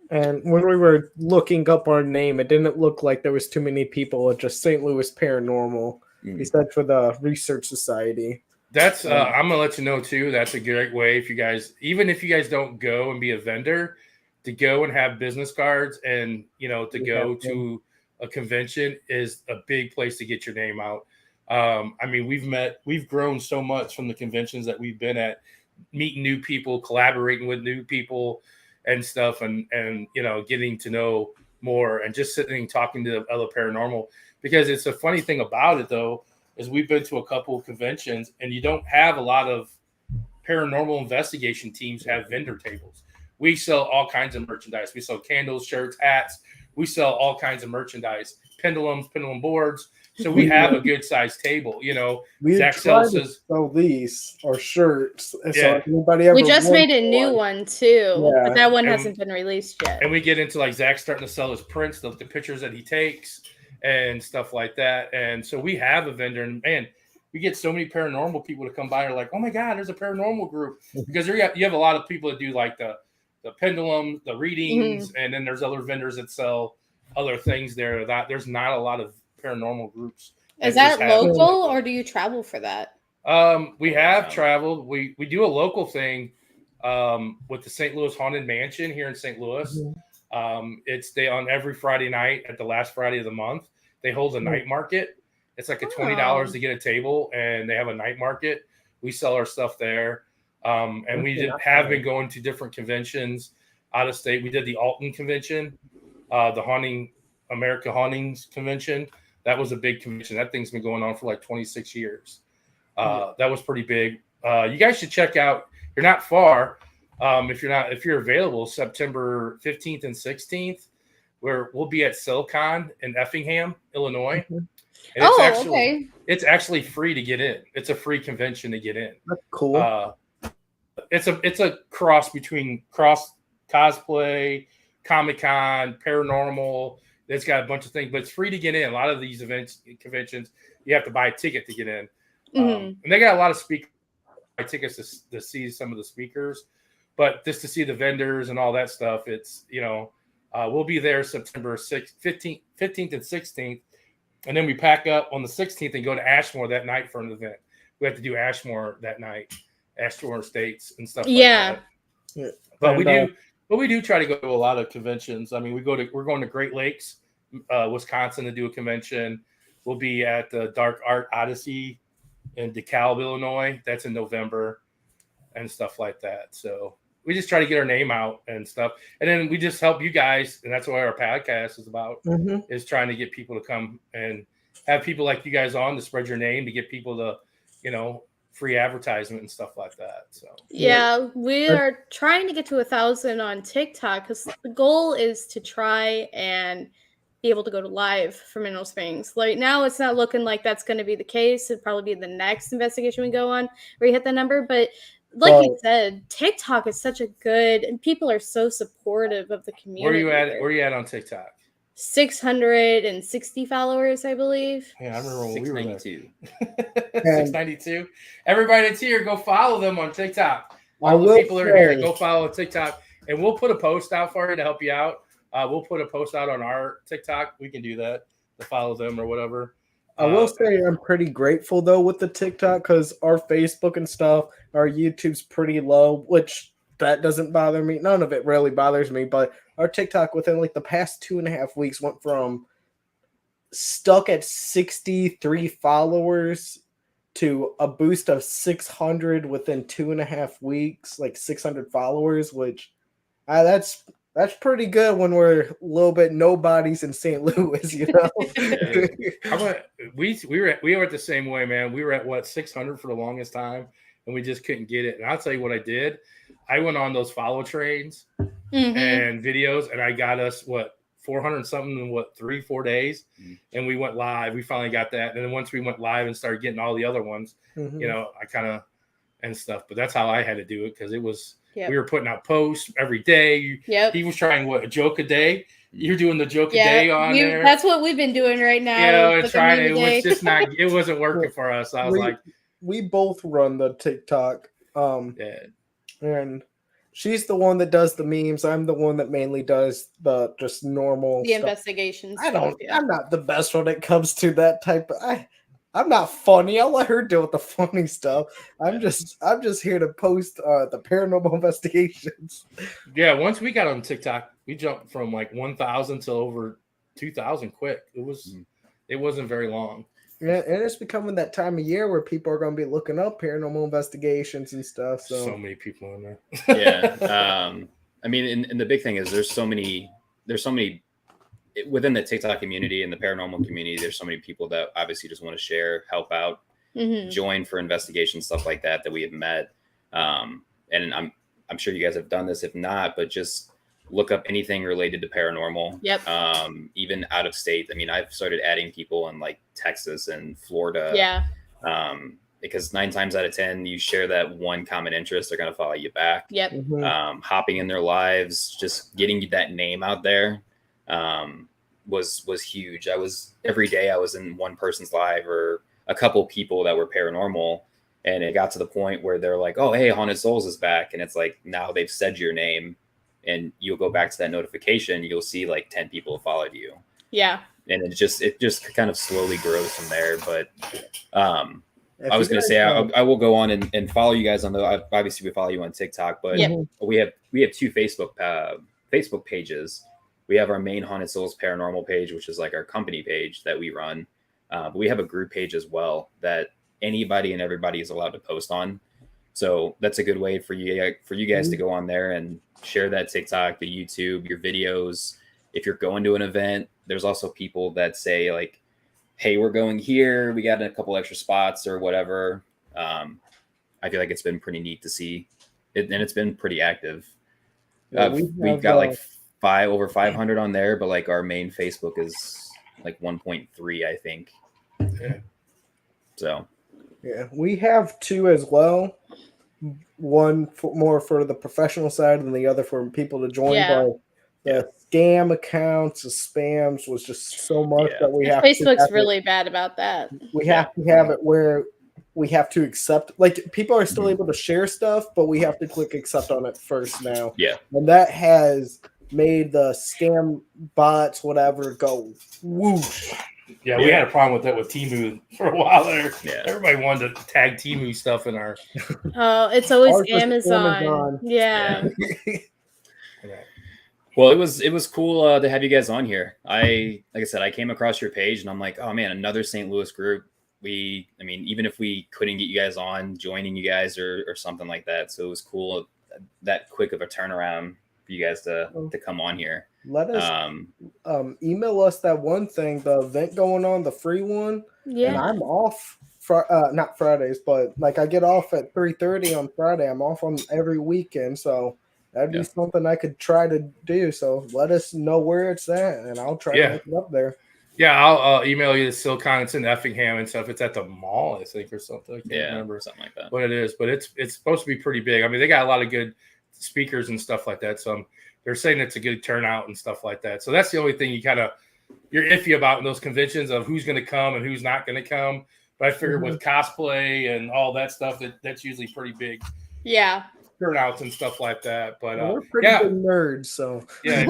And when we were looking up our name, it didn't look like there was too many people at just St. Louis Paranormal, except for the Research Society. That's I'm gonna let you know too. That's a great way if you guys don't go and be a vendor, to go and have business cards and to go to a convention is a big place to get your name out. I mean, we've grown so much from the conventions that we've been at, meeting new people, collaborating with new people and stuff, and getting to know more, and just sitting and talking to other paranormal. Because it's a funny thing about it though, is we've been to a couple of conventions and you don't have a lot of paranormal investigation teams have vendor tables. We sell all kinds of merchandise. We sell candles, shirts, hats. We sell all kinds of merchandise, pendulum boards. So we have a good sized table. Zach sells sell these or shirts. So we just made a new one too, but that one hasn't been released yet. And we get into like Zach starting to sell his prints, the pictures that he takes and stuff like that. And so we have a vendor, and man, we get so many paranormal people to come by and are like, oh my God, there's a paranormal group. Because you have a lot of people that do like the pendulum, the readings, and then there's other vendors that sell other things there. That there's not a lot of paranormal groups. Is that local or do you travel for that? We have traveled. We do a local thing with the St. Louis Haunted Mansion here in St. Louis. It's on every Friday night at the last Friday of the month. They hold a night market. It's like $20 to get a table, and they have a night market. We sell our stuff there. And we have been going to different conventions out of state. We did the Alton convention, the America Hauntings convention. That was a big convention. That thing's been going on for like 26 years. That was pretty big. You guys should check out. You're not far. If you're available, September 15th and 16th, where we'll be at Silicon in Effingham, Illinois. And it's actually free to get in. It's a free convention to get in. That's cool. It's a cross between cosplay, Comic-Con, paranormal. It's got a bunch of things, but it's free to get in. A lot of these conventions, you have to buy a ticket to get in. And they got a lot of tickets to see some of the speakers, but just to see the vendors and all that stuff, it's, we'll be there September 15th and 16th. And then we pack up on the 16th and go to Ashmore that night for an event. We have to do Ashmore that night, Ashmore Estates and stuff like that. Yeah. But we do try to go to a lot of conventions. I mean, we're going to Great Lakes, Wisconsin to do a convention. We'll be at the Dark Art Odyssey in DeKalb, Illinois. That's in November and stuff like that. So we just try to get our name out and stuff. And then we just help you guys. And that's what our podcast is about, is trying to get people to come and have people like you guys on to spread your name, to get people to, free advertisement and stuff like that. So yeah, we are trying to get to 1,000 on TikTok, because the goal is to try and be able to go to live for Mineral Springs. Like now, it's not looking like that's going to be the case. It'd probably be the next investigation we go on where you hit the number. But like you said, TikTok is such a good, and people are so supportive of the community. Where are you at on TikTok? 660 followers, I believe. Yeah, I remember when we were there. 692. Everybody that's here, go follow them on TikTok. People are here, go follow TikTok, and we'll put a post out for you to help you out. We'll put a post out on our TikTok. We can do that to follow them or whatever. I will say I'm pretty grateful though with the TikTok, because our Facebook and stuff, our YouTube's pretty low, which that doesn't bother me. None of it really bothers me, but our TikTok within like the past 2.5 weeks went from stuck at 63 followers to a boost of 600 within 2.5 weeks, like 600 followers, which that's pretty good when we're a little bit nobodies in St. Louis, we were at the same way, man. We were at 600 for the longest time, and we just couldn't get it. And I'll tell you what I did. I went on those follow trains and videos, and I got us 400 something in 3-4 days, and we went live. We finally got that, and then once we went live and started getting all the other ones, I kind of and stuff. But that's how I had to do it, because it was we were putting out posts every day. He was trying a joke a day. You're doing the joke a day on there. That's what we've been doing right now. It was just not. It wasn't working for us. I was we both run the TikTok. And she's the one that does the memes. I'm the one that mainly does the just normal investigations. I'm not the best when it comes to that type of. I'm not funny. I'll let her deal with the funny stuff. I'm just here to post the paranormal investigations. Yeah, once we got on TikTok, we jumped from 1,000 to over 2,000 quick. It wasn't very long. Yeah, and it's becoming that time of year where people are going to be looking up paranormal investigations and stuff. So many people in there. Yeah. I mean, and the big thing is there's so many within the TikTok community and the paranormal community. There's so many people that obviously just want to share, help out, join for investigation, stuff like that we have met. And I'm sure you guys have done this. If not, but just look up anything related to paranormal. Yep. Even out of state. I mean, I've started adding people in Texas and Florida. Yeah. Because 9 times out of 10, you share that one common interest, they're going to follow you back. Yep. Hopping in their lives, just getting that name out there was huge. Every day I was in one person's live or a couple people that were paranormal, and it got to the point where they're like, "Oh, hey, Haunted Souls is back," and it's like now they've said your name. And you'll go back to that notification, you'll see 10 people have followed you. Yeah. And it just kind of slowly grows from there. But I was going to say, I will go on and follow you guys on obviously we follow you on TikTok, but we have 2 Facebook pages. We have our main Haunted Souls Paranormal page, which is our company page that we run. But we have a group page as well that anybody and everybody is allowed to post on. So that's a good way for you guys to go on there and share that TikTok, the YouTube, your videos. If you're going to an event, there's also people that say like, hey, we're going here. We got a couple extra spots or whatever. I feel like it's been pretty neat to see it, and it's been pretty active. We've got like over 500 on there, but like our main Facebook is like 1.3, I think. Yeah. So. Yeah, we have 2 as well. One more for the professional side, and the other for people to join. Yeah. But the scam accounts, the spams was just so much that we have. Facebook's really bad about that. We have to have it where we have to accept. Like people are still able to share stuff, but we have to click accept on it first now. Yeah, and that has made the scam bots, whatever, go whoosh. Yeah, we had a problem with that with Temu for a while there. Yeah. Everybody wanted to tag Temu stuff in our. Oh, it's always Amazon. Yeah. Well, it was cool to have you guys on here. Like I said, I came across your page and I'm like, oh man, another St. Louis group. Even if we couldn't get you guys on, joining you guys or something like that. So it was cool that quick of a turnaround for you guys to come on here. Let us email us that one thing, the event going on, the free one. Yeah. And I'm off not Fridays, but like I get off at 3:30 on Friday. I'm off on every weekend, so that'd be something I could try to do. So let us know where it's at, and I'll try to make it up there. Yeah, I'll email you the Silicon. It's in Effingham and stuff. It's at the mall, I think, or something. I can't remember something like that. What it is, but it's supposed to be pretty big. I mean, they got a lot of good speakers and stuff like that. So they're saying it's a good turnout and stuff like that. So that's the only thing you're iffy about in those conventions of who's going to come and who's not going to come. But I figured with cosplay and all that stuff, that's usually pretty big. Yeah. Turnouts and stuff like that. But we're pretty good nerds, so yeah.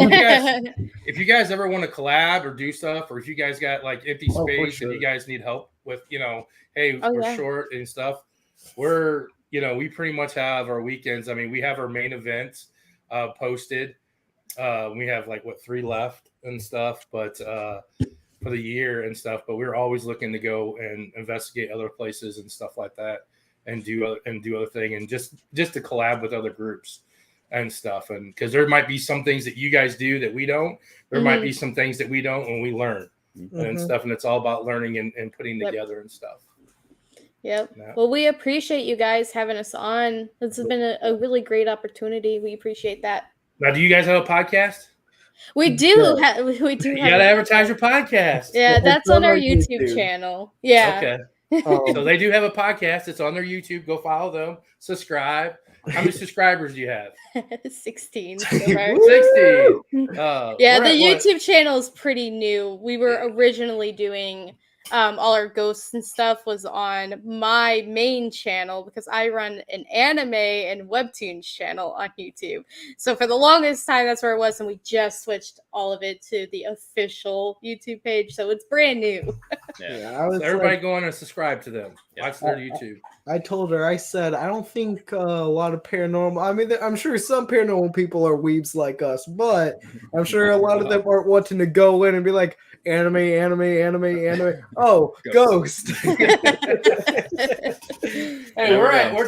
If you guys ever want to collab or do stuff, or if you guys got like empty space and you guys need help with, hey, we're short and stuff, we pretty much have our weekends. I mean, we have our main events posted. We have 3 left and stuff, but for the year and stuff. But we're always looking to go and investigate other places and stuff like that. And do other thing and just to collab with other groups and stuff, and because there might be some things that you guys do that we don't. There might be some things that we don't, and we learn and stuff. And it's all about learning and putting together and stuff. Yep. Yeah. Well, we appreciate you guys having us on. This has been a really great opportunity. We appreciate that. Now, do you guys have a podcast? We do. We do. You gotta advertise your podcast. Yeah, that's on our YouTube channel. Yeah. Okay. So they do have a podcast. It's on their YouTube. Go follow them. Subscribe. How many subscribers do you have? 16. 16. Yeah, the YouTube channel is pretty new. We were originally doing all our ghosts and stuff was on my main channel because I run an anime and webtoons channel on YouTube. So for the longest time, that's where it was. And we just switched all of it to the official YouTube page. So it's brand new. So everybody go on and subscribe to them. Watch their YouTube. I told her, I said, I don't think a lot of paranormal, I mean, I'm sure some paranormal people are weebs like us, but I'm sure a lot of them aren't wanting to go in and be like, anime. Oh, ghost. Hey,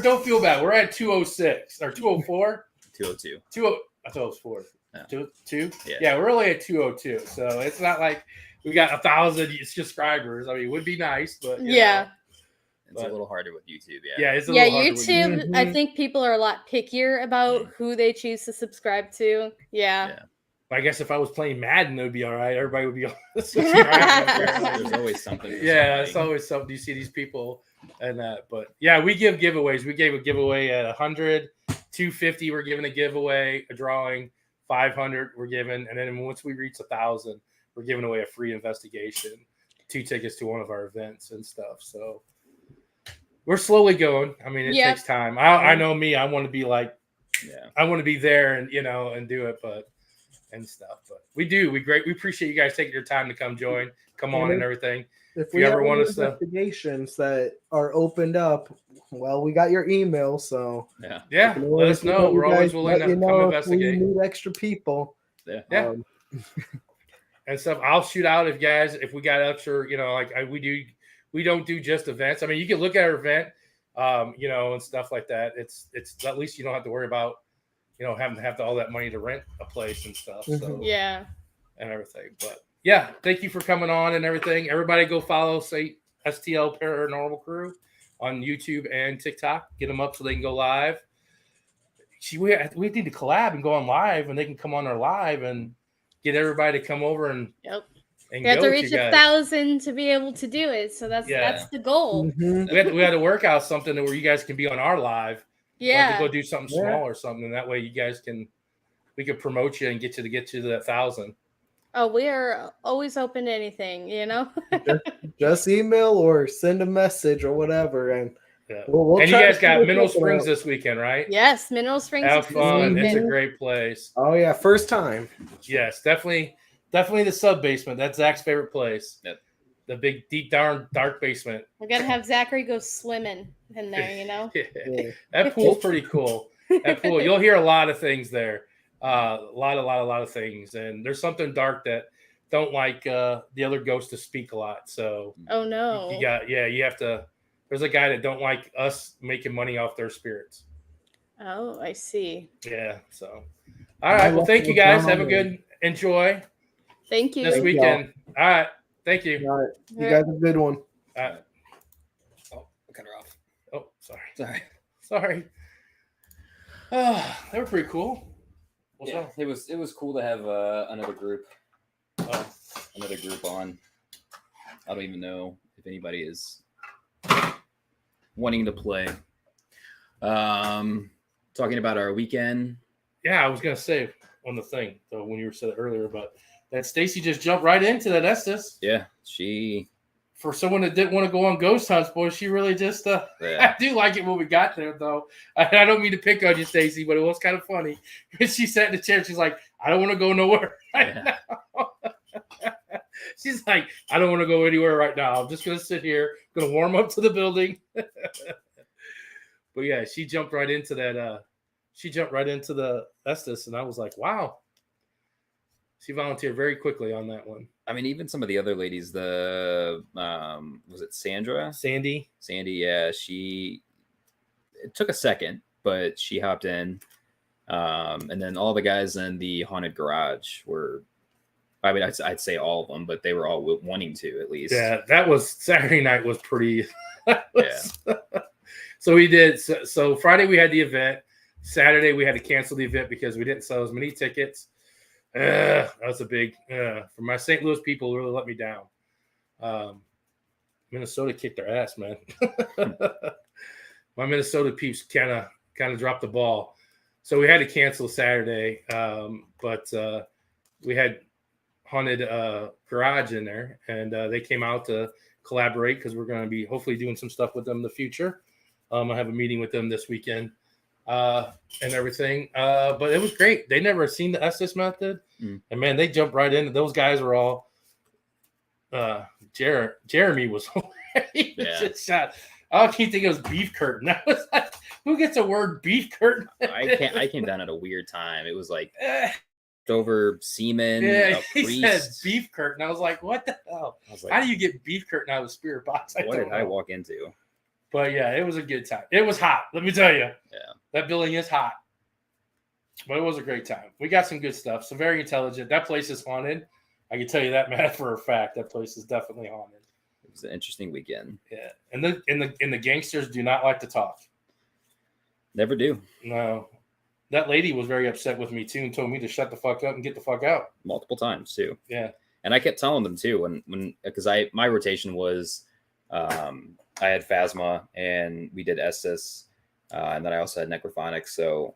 don't feel bad. We're at 206 or 204? 202. I thought it was 4. No. 2? Yeah. Yeah, we're only at 202. So it's not like we got 1,000 subscribers. I mean, it would be nice, but yeah. It's a little harder with YouTube, Yeah, it's a little harder YouTube, with YouTube. I think people are a lot pickier about who they choose to subscribe to. Yeah. I guess if I was playing Madden, it would be all right. Everybody would be on There's always something. It's always something. You see these people and that. But yeah, we give giveaways. We gave a giveaway at 100, 250. We're giving a giveaway, a drawing, 500. We're giving, and then once we reach 1,000, we're giving away a free investigation, 2 tickets to one of our events and stuff. So we're slowly going. I mean, it takes time. I know me. I want to be I want to be there and and do it, and stuff. But we appreciate you guys taking your time to come on and everything. If we ever want investigations that are opened up, well, we got your email, so let us know. We're always willing to come investigate. We need extra people. And stuff. I'll shoot out if we got extra. We don't do just events. I mean, you can look at our event and stuff like that. It's at least you don't have to worry about, having to have all that money to rent a place and stuff. So Yeah. and everything. But yeah, thank you for coming on and everything. Everybody go follow STL Paranormal Crew on YouTube and TikTok. Get them up so they can go live. We need to collab and go on live, and they can come on our live and get everybody to come over and We have to reach 1,000 to be able to do it. So that's the goal. Mm-hmm. We had to work out something where you guys can be on our live. Yeah. We have to go do something small or something, and that way you guys we can promote you and get you to that 1,000. Oh, we are always open to anything, just email or send a message or whatever, and we'll and you guys got Mineral Springs this weekend, right? Yes, Mineral Springs. Have fun. It's a great place. Oh yeah, first time. Yes, definitely the sub basement. That's Zach's favorite place. Yep. The big, deep, dark basement. We're gonna have Zachary go swimming in there. Yeah. That pool's pretty cool. That pool, you'll hear a lot of things there. A lot of things, and there's something dark that don't like the other ghosts to speak a lot. So oh no, you have to. There's a guy that don't like us making money off their spirits. Oh, I see. Yeah. So all right. Well, thank you guys. Have a good enjoy. Thank you this weekend. All right. Thank you. All right. You guys have a good one. All right. Oh, I cut her off. Oh, sorry. Oh, they were pretty cool. Yeah, it was cool to have another group on. I don't even know if anybody is wanting to play. Talking about our weekend. Yeah, I was gonna say on the thing though when you were said it earlier, but that Stacy just jumped right into that Estes. Yeah, she. For someone that didn't want to go on ghost hunts, boy, she really just. I do like it when we got there, though. I don't mean to pick on you, Stacy, but it was kind of funny. She sat in the chair. She's like, "I don't want to go nowhere right now." She's like, "I don't want to go anywhere right now. I'm just gonna sit here, gonna warm up to the building." But yeah, she jumped right into that. She jumped right into the Estes, and I was like, "Wow." She volunteered very quickly on that one. I mean, even some of the other ladies, was it Sandra? Sandy, yeah. It took a second, but she hopped in. And then all the guys in the haunted garage were, I mean, I'd say all of them, but they were all wanting to at least. Yeah, that was Saturday night was pretty. So we did. So Friday we had the event. Saturday we had to cancel the event because we didn't sell as many tickets. That was a big for my St. Louis people really let me down. Minnesota kicked their ass, man. My Minnesota peeps kind of dropped the ball, so we had to cancel Saturday. But we had haunted garage in there, and they came out to collaborate because we're going to be hopefully doing some stuff with them in the future. I have a meeting with them this weekend. And everything. But it was great. They never seen the Estes method. And man, they jumped right in. Those guys were all Jeremy was just shot. I can't think it was beef curtain. That was like, who gets a word beef curtain? I came down at a weird time. It was like over semen. Yeah, he said beef curtain. I was like, what the hell? I was like, how do you get beef curtain out of a spirit box? What did I walk into? But yeah, it was a good time. It was hot. Let me tell you. Yeah. That building is hot. But it was a great time. We got some good stuff. So very intelligent. That place is haunted. I can tell you that, man, for a fact. That place is definitely haunted. It was an interesting weekend. Yeah. And the gangsters do not like to talk. Never do. No. That lady was very upset with me too and told me to shut the fuck up and get the fuck out. Multiple times too. Yeah. And I kept telling them too when because my rotation was I had Phasma and we did Estes, and then I also had Necrophonics. So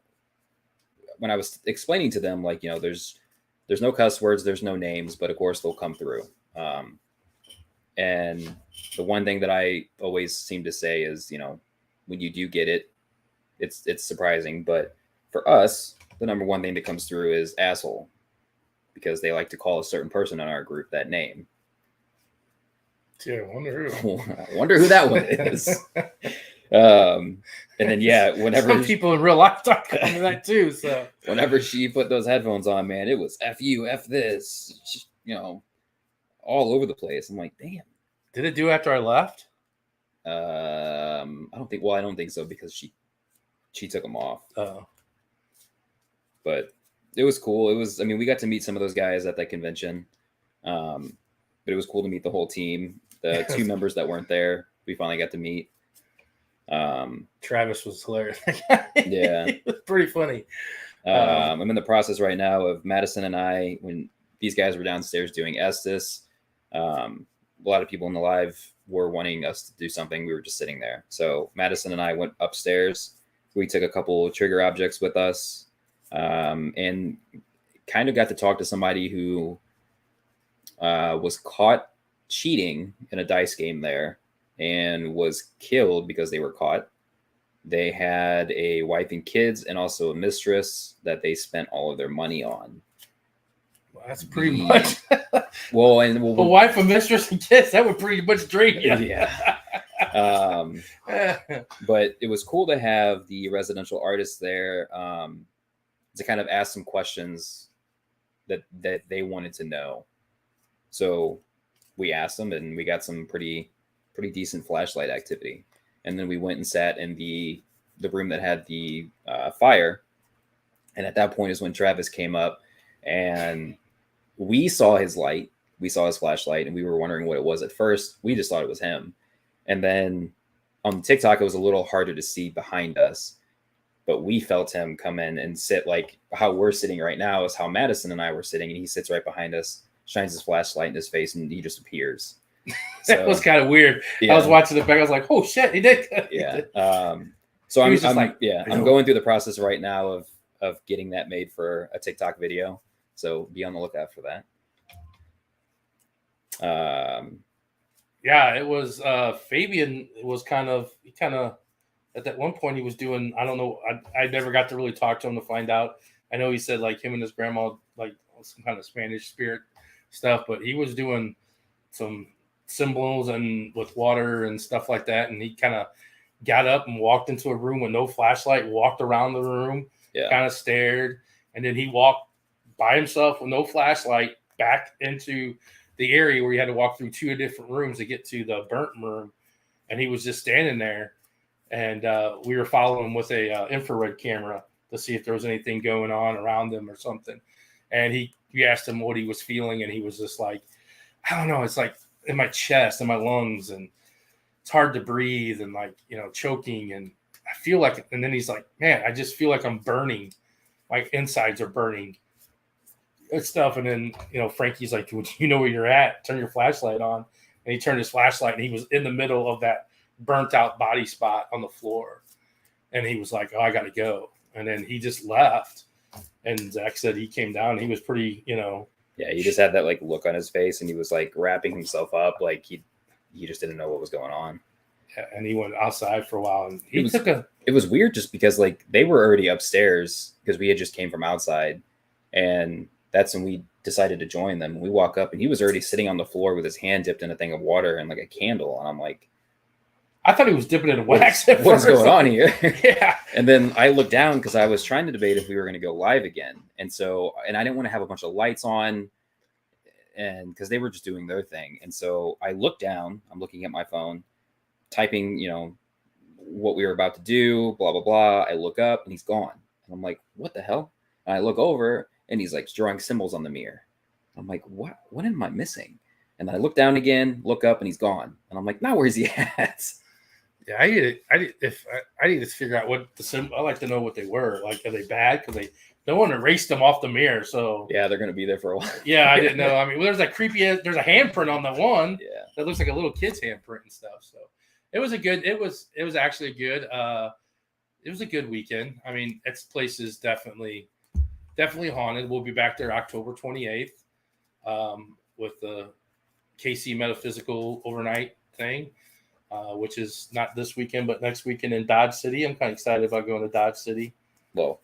when I was explaining to them, like, there's no cuss words, there's no names, but of course they'll come through. And the one thing that I always seem to say is, when you do get it, it's surprising. But for us, the number one thing that comes through is asshole, because they like to call a certain person in our group that name. Yeah, I wonder who. I wonder who that one is. And then whenever some people in real life talk about that too. So whenever she put those headphones on, man, it was F you, F this, just, all over the place. I'm like, damn. Did it do after I left? I don't think. Well, I don't think so because she took them off. Oh, But it was cool. It was. I mean, we got to meet some of those guys at that convention. But it was cool to meet the whole team. The two members that weren't there, we finally got to meet. Travis was hilarious. Yeah, it was pretty funny. I'm in the process right now of Madison and I, when these guys were downstairs doing Estes, a lot of people in the live were wanting us to do something. We were just sitting there. So Madison and I went upstairs. We took a couple trigger objects with us, and kind of got to talk to somebody who was caught cheating in a dice game there and was killed because they were caught. They had a wife and kids and also a mistress that they spent all of their money on. Well, that's pretty much. Well, and a wife, a mistress, and kids, that would pretty much drain you. Yeah. But it was cool to have the residential artists there to kind of ask some questions that they wanted to know. So we asked them, and we got some pretty decent flashlight activity. And then we went and sat in the room that had the fire. And at that point is when Travis came up, and we saw his light. We saw his flashlight, and we were wondering what it was at first. We just thought it was him. And then on TikTok, it was a little harder to see behind us. But we felt him come in and sit like how we're sitting right now is how Madison and I were sitting. And he sits right behind us, shines his flashlight in his face, and he just appears. So, that was kind of weird. Yeah. I was watching the back. I was like, "Oh shit, he did!" Yeah. So I'm going through the process right now of getting that made for a TikTok video. So be on the lookout for that. Yeah, it was Fabian. It was kind of at that one point he was doing. I don't know. I never got to really talk to him to find out. I know he said like him and his grandma like some kind of Spanish spirit stuff, but he was doing some symbols and with water and stuff like that, and he kind of got up and walked into a room with no flashlight, walked around the room, kind of stared, and then he walked by himself with no flashlight back into the area where he had to walk through two different rooms to get to the burnt room, and he was just standing there, and we were following him with a infrared camera to see if there was anything going on around him or something, and we asked him what he was feeling, and he was just like, I don't know, it's like in my chest and my lungs, and it's hard to breathe, and like, choking, and I feel like, and then he's like, man, I just feel like I'm burning, my insides are burning and stuff. And then Frankie's like, you know where you're at, turn your flashlight on. And he turned his flashlight, and he was in the middle of that burnt out body spot on the floor, and he was like, oh, I gotta go. And then he just left, and Zach said he came down, and he was pretty yeah, he just had that like look on his face, and he was like wrapping himself up, like he just didn't know what was going on. Yeah, and he went outside for a while, and it was weird just because like they were already upstairs because we had just came from outside, and that's when we decided to join them. We walk up, and he was already sitting on the floor with his hand dipped in a thing of water and like a candle, and I'm like, I thought he was dipping in wax. What is going on here? Yeah. And then I looked down because I was trying to debate if we were going to go live again. And I didn't want to have a bunch of lights on, and because they were just doing their thing. And so I looked down, I'm looking at my phone, typing, what we were about to do, blah, blah, blah. I look up, and he's gone. And I'm like, what the hell? And I look over, and he's like drawing symbols on the mirror. I'm like, what am I missing? And then I look down again, look up, and he's gone. And I'm like, now where's he at? Yeah, I need to figure out what the symbol. I like to know what they were. Like, are they bad? Because no one erased them off the mirror. So yeah, they're gonna be there for a while. Yeah, I didn't know. I mean, there's a handprint on the one. Yeah, that looks like a little kid's handprint and stuff. So it was actually good. It was a good weekend. I mean, its place is definitely haunted. We'll be back there October 28th with the KC Metaphysical overnight thing. Which is not this weekend, but next weekend in Dodge City. I'm kind of excited about going to Dodge City. Well,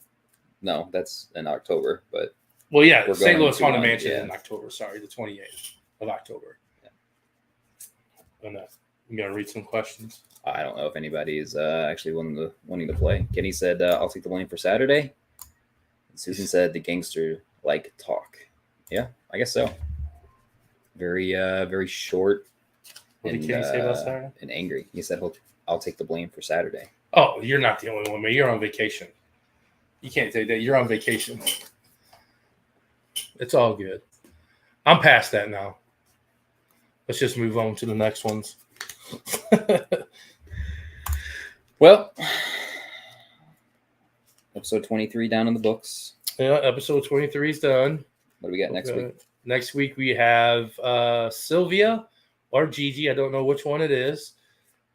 no, that's in October, but yeah, St. Louis Haunted Mansion in October. Sorry, the 28th of October. Yeah. And I'm gonna read some questions. I don't know if anybody is actually wanting to play. Kenny said, "I'll take the blame for Saturday." And Susan said, "The gangster like talk." Yeah, I guess so. Very short. What and, did Kenny say about Saturday? and angry. He said I'll take the blame for Saturday. Oh, you're not the only one, man. You're on vacation. You can't take that. You're on vacation. It's all good. I'm past that now. Let's just move on to the next ones. Well, episode 23 down in the books. Yeah, episode 23 is done. What do we got next week? Next week we have Sylvia or Gigi. I don't know which one it is.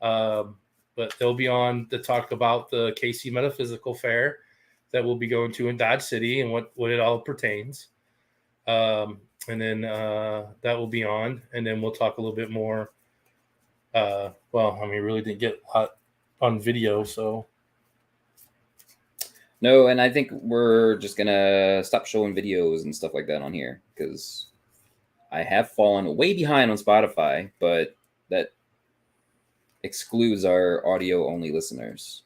But they'll be on to talk about the KC Metaphysical Fair that we'll be going to in Dodge City and what it all pertains. And then that will be on. And then we'll talk a little bit more. Really didn't get a lot on video, so. No, and I think we're just going to stop showing videos and stuff like that on here because I have fallen way behind on Spotify, but that excludes our audio-only listeners.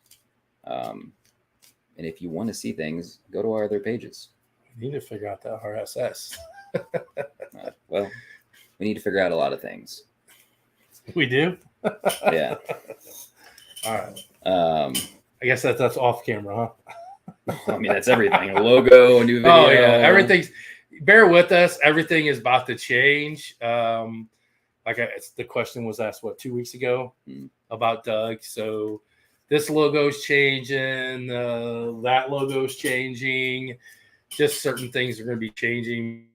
And if you want to see things, go to our other pages. We need to figure out that RSS. Well, we need to figure out a lot of things. We do? Yeah. All right. I guess that's off camera, huh? I mean, that's everything. A logo, a new video. Oh, yeah. Everything's... Bear with us. Everything is about to change. The question was asked, 2 weeks ago about Doug. So this logo's changing. That logo's changing. Just certain things are going to be changing.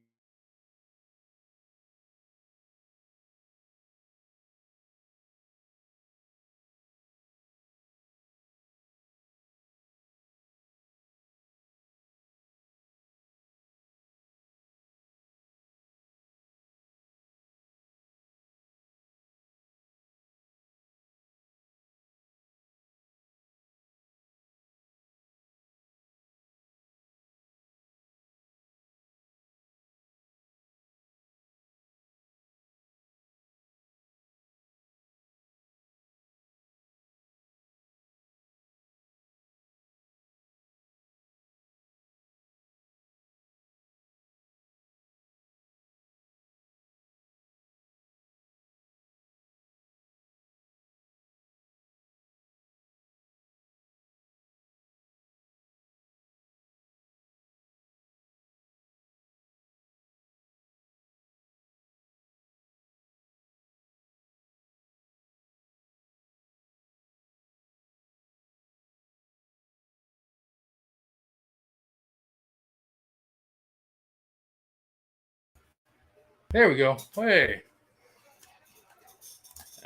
There we go. Hey.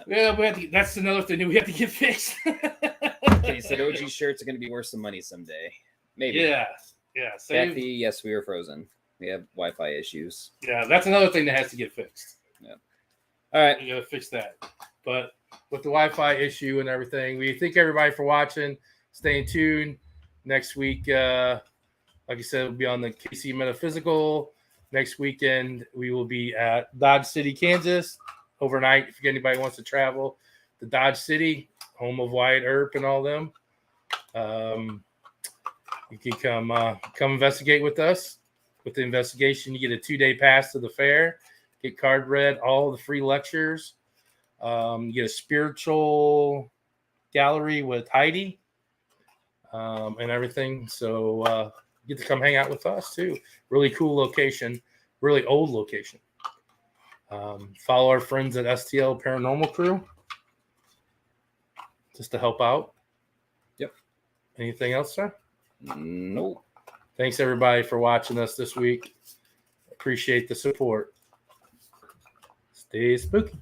Yeah, that's another thing that we have to get fixed. He said OG shirts are going to be worth some money someday. Maybe. Yeah. Kathy, yes, we are frozen. We have Wi-Fi issues. Yeah, that's another thing that has to get fixed. Yeah. All right. You got to fix that. But with the Wi-Fi issue and everything, we thank everybody for watching. Stay tuned. Next week, like I said, we'll be on the KC Metaphysical. Next weekend, we will be at Dodge City, Kansas, overnight. If anybody wants to travel to Dodge City, home of Wyatt Earp and all them, you can come investigate with us. With the investigation, you get a 2-day pass to the fair, get card read, all the free lectures. You get a spiritual gallery with Heidi and everything. So you get to come hang out with us too. Really cool location, really old location. Follow our friends at STL Paranormal Crew just to help out. Yep. Anything else, sir? Nope. Thanks everybody for watching us this week. Appreciate the support. Stay spooky.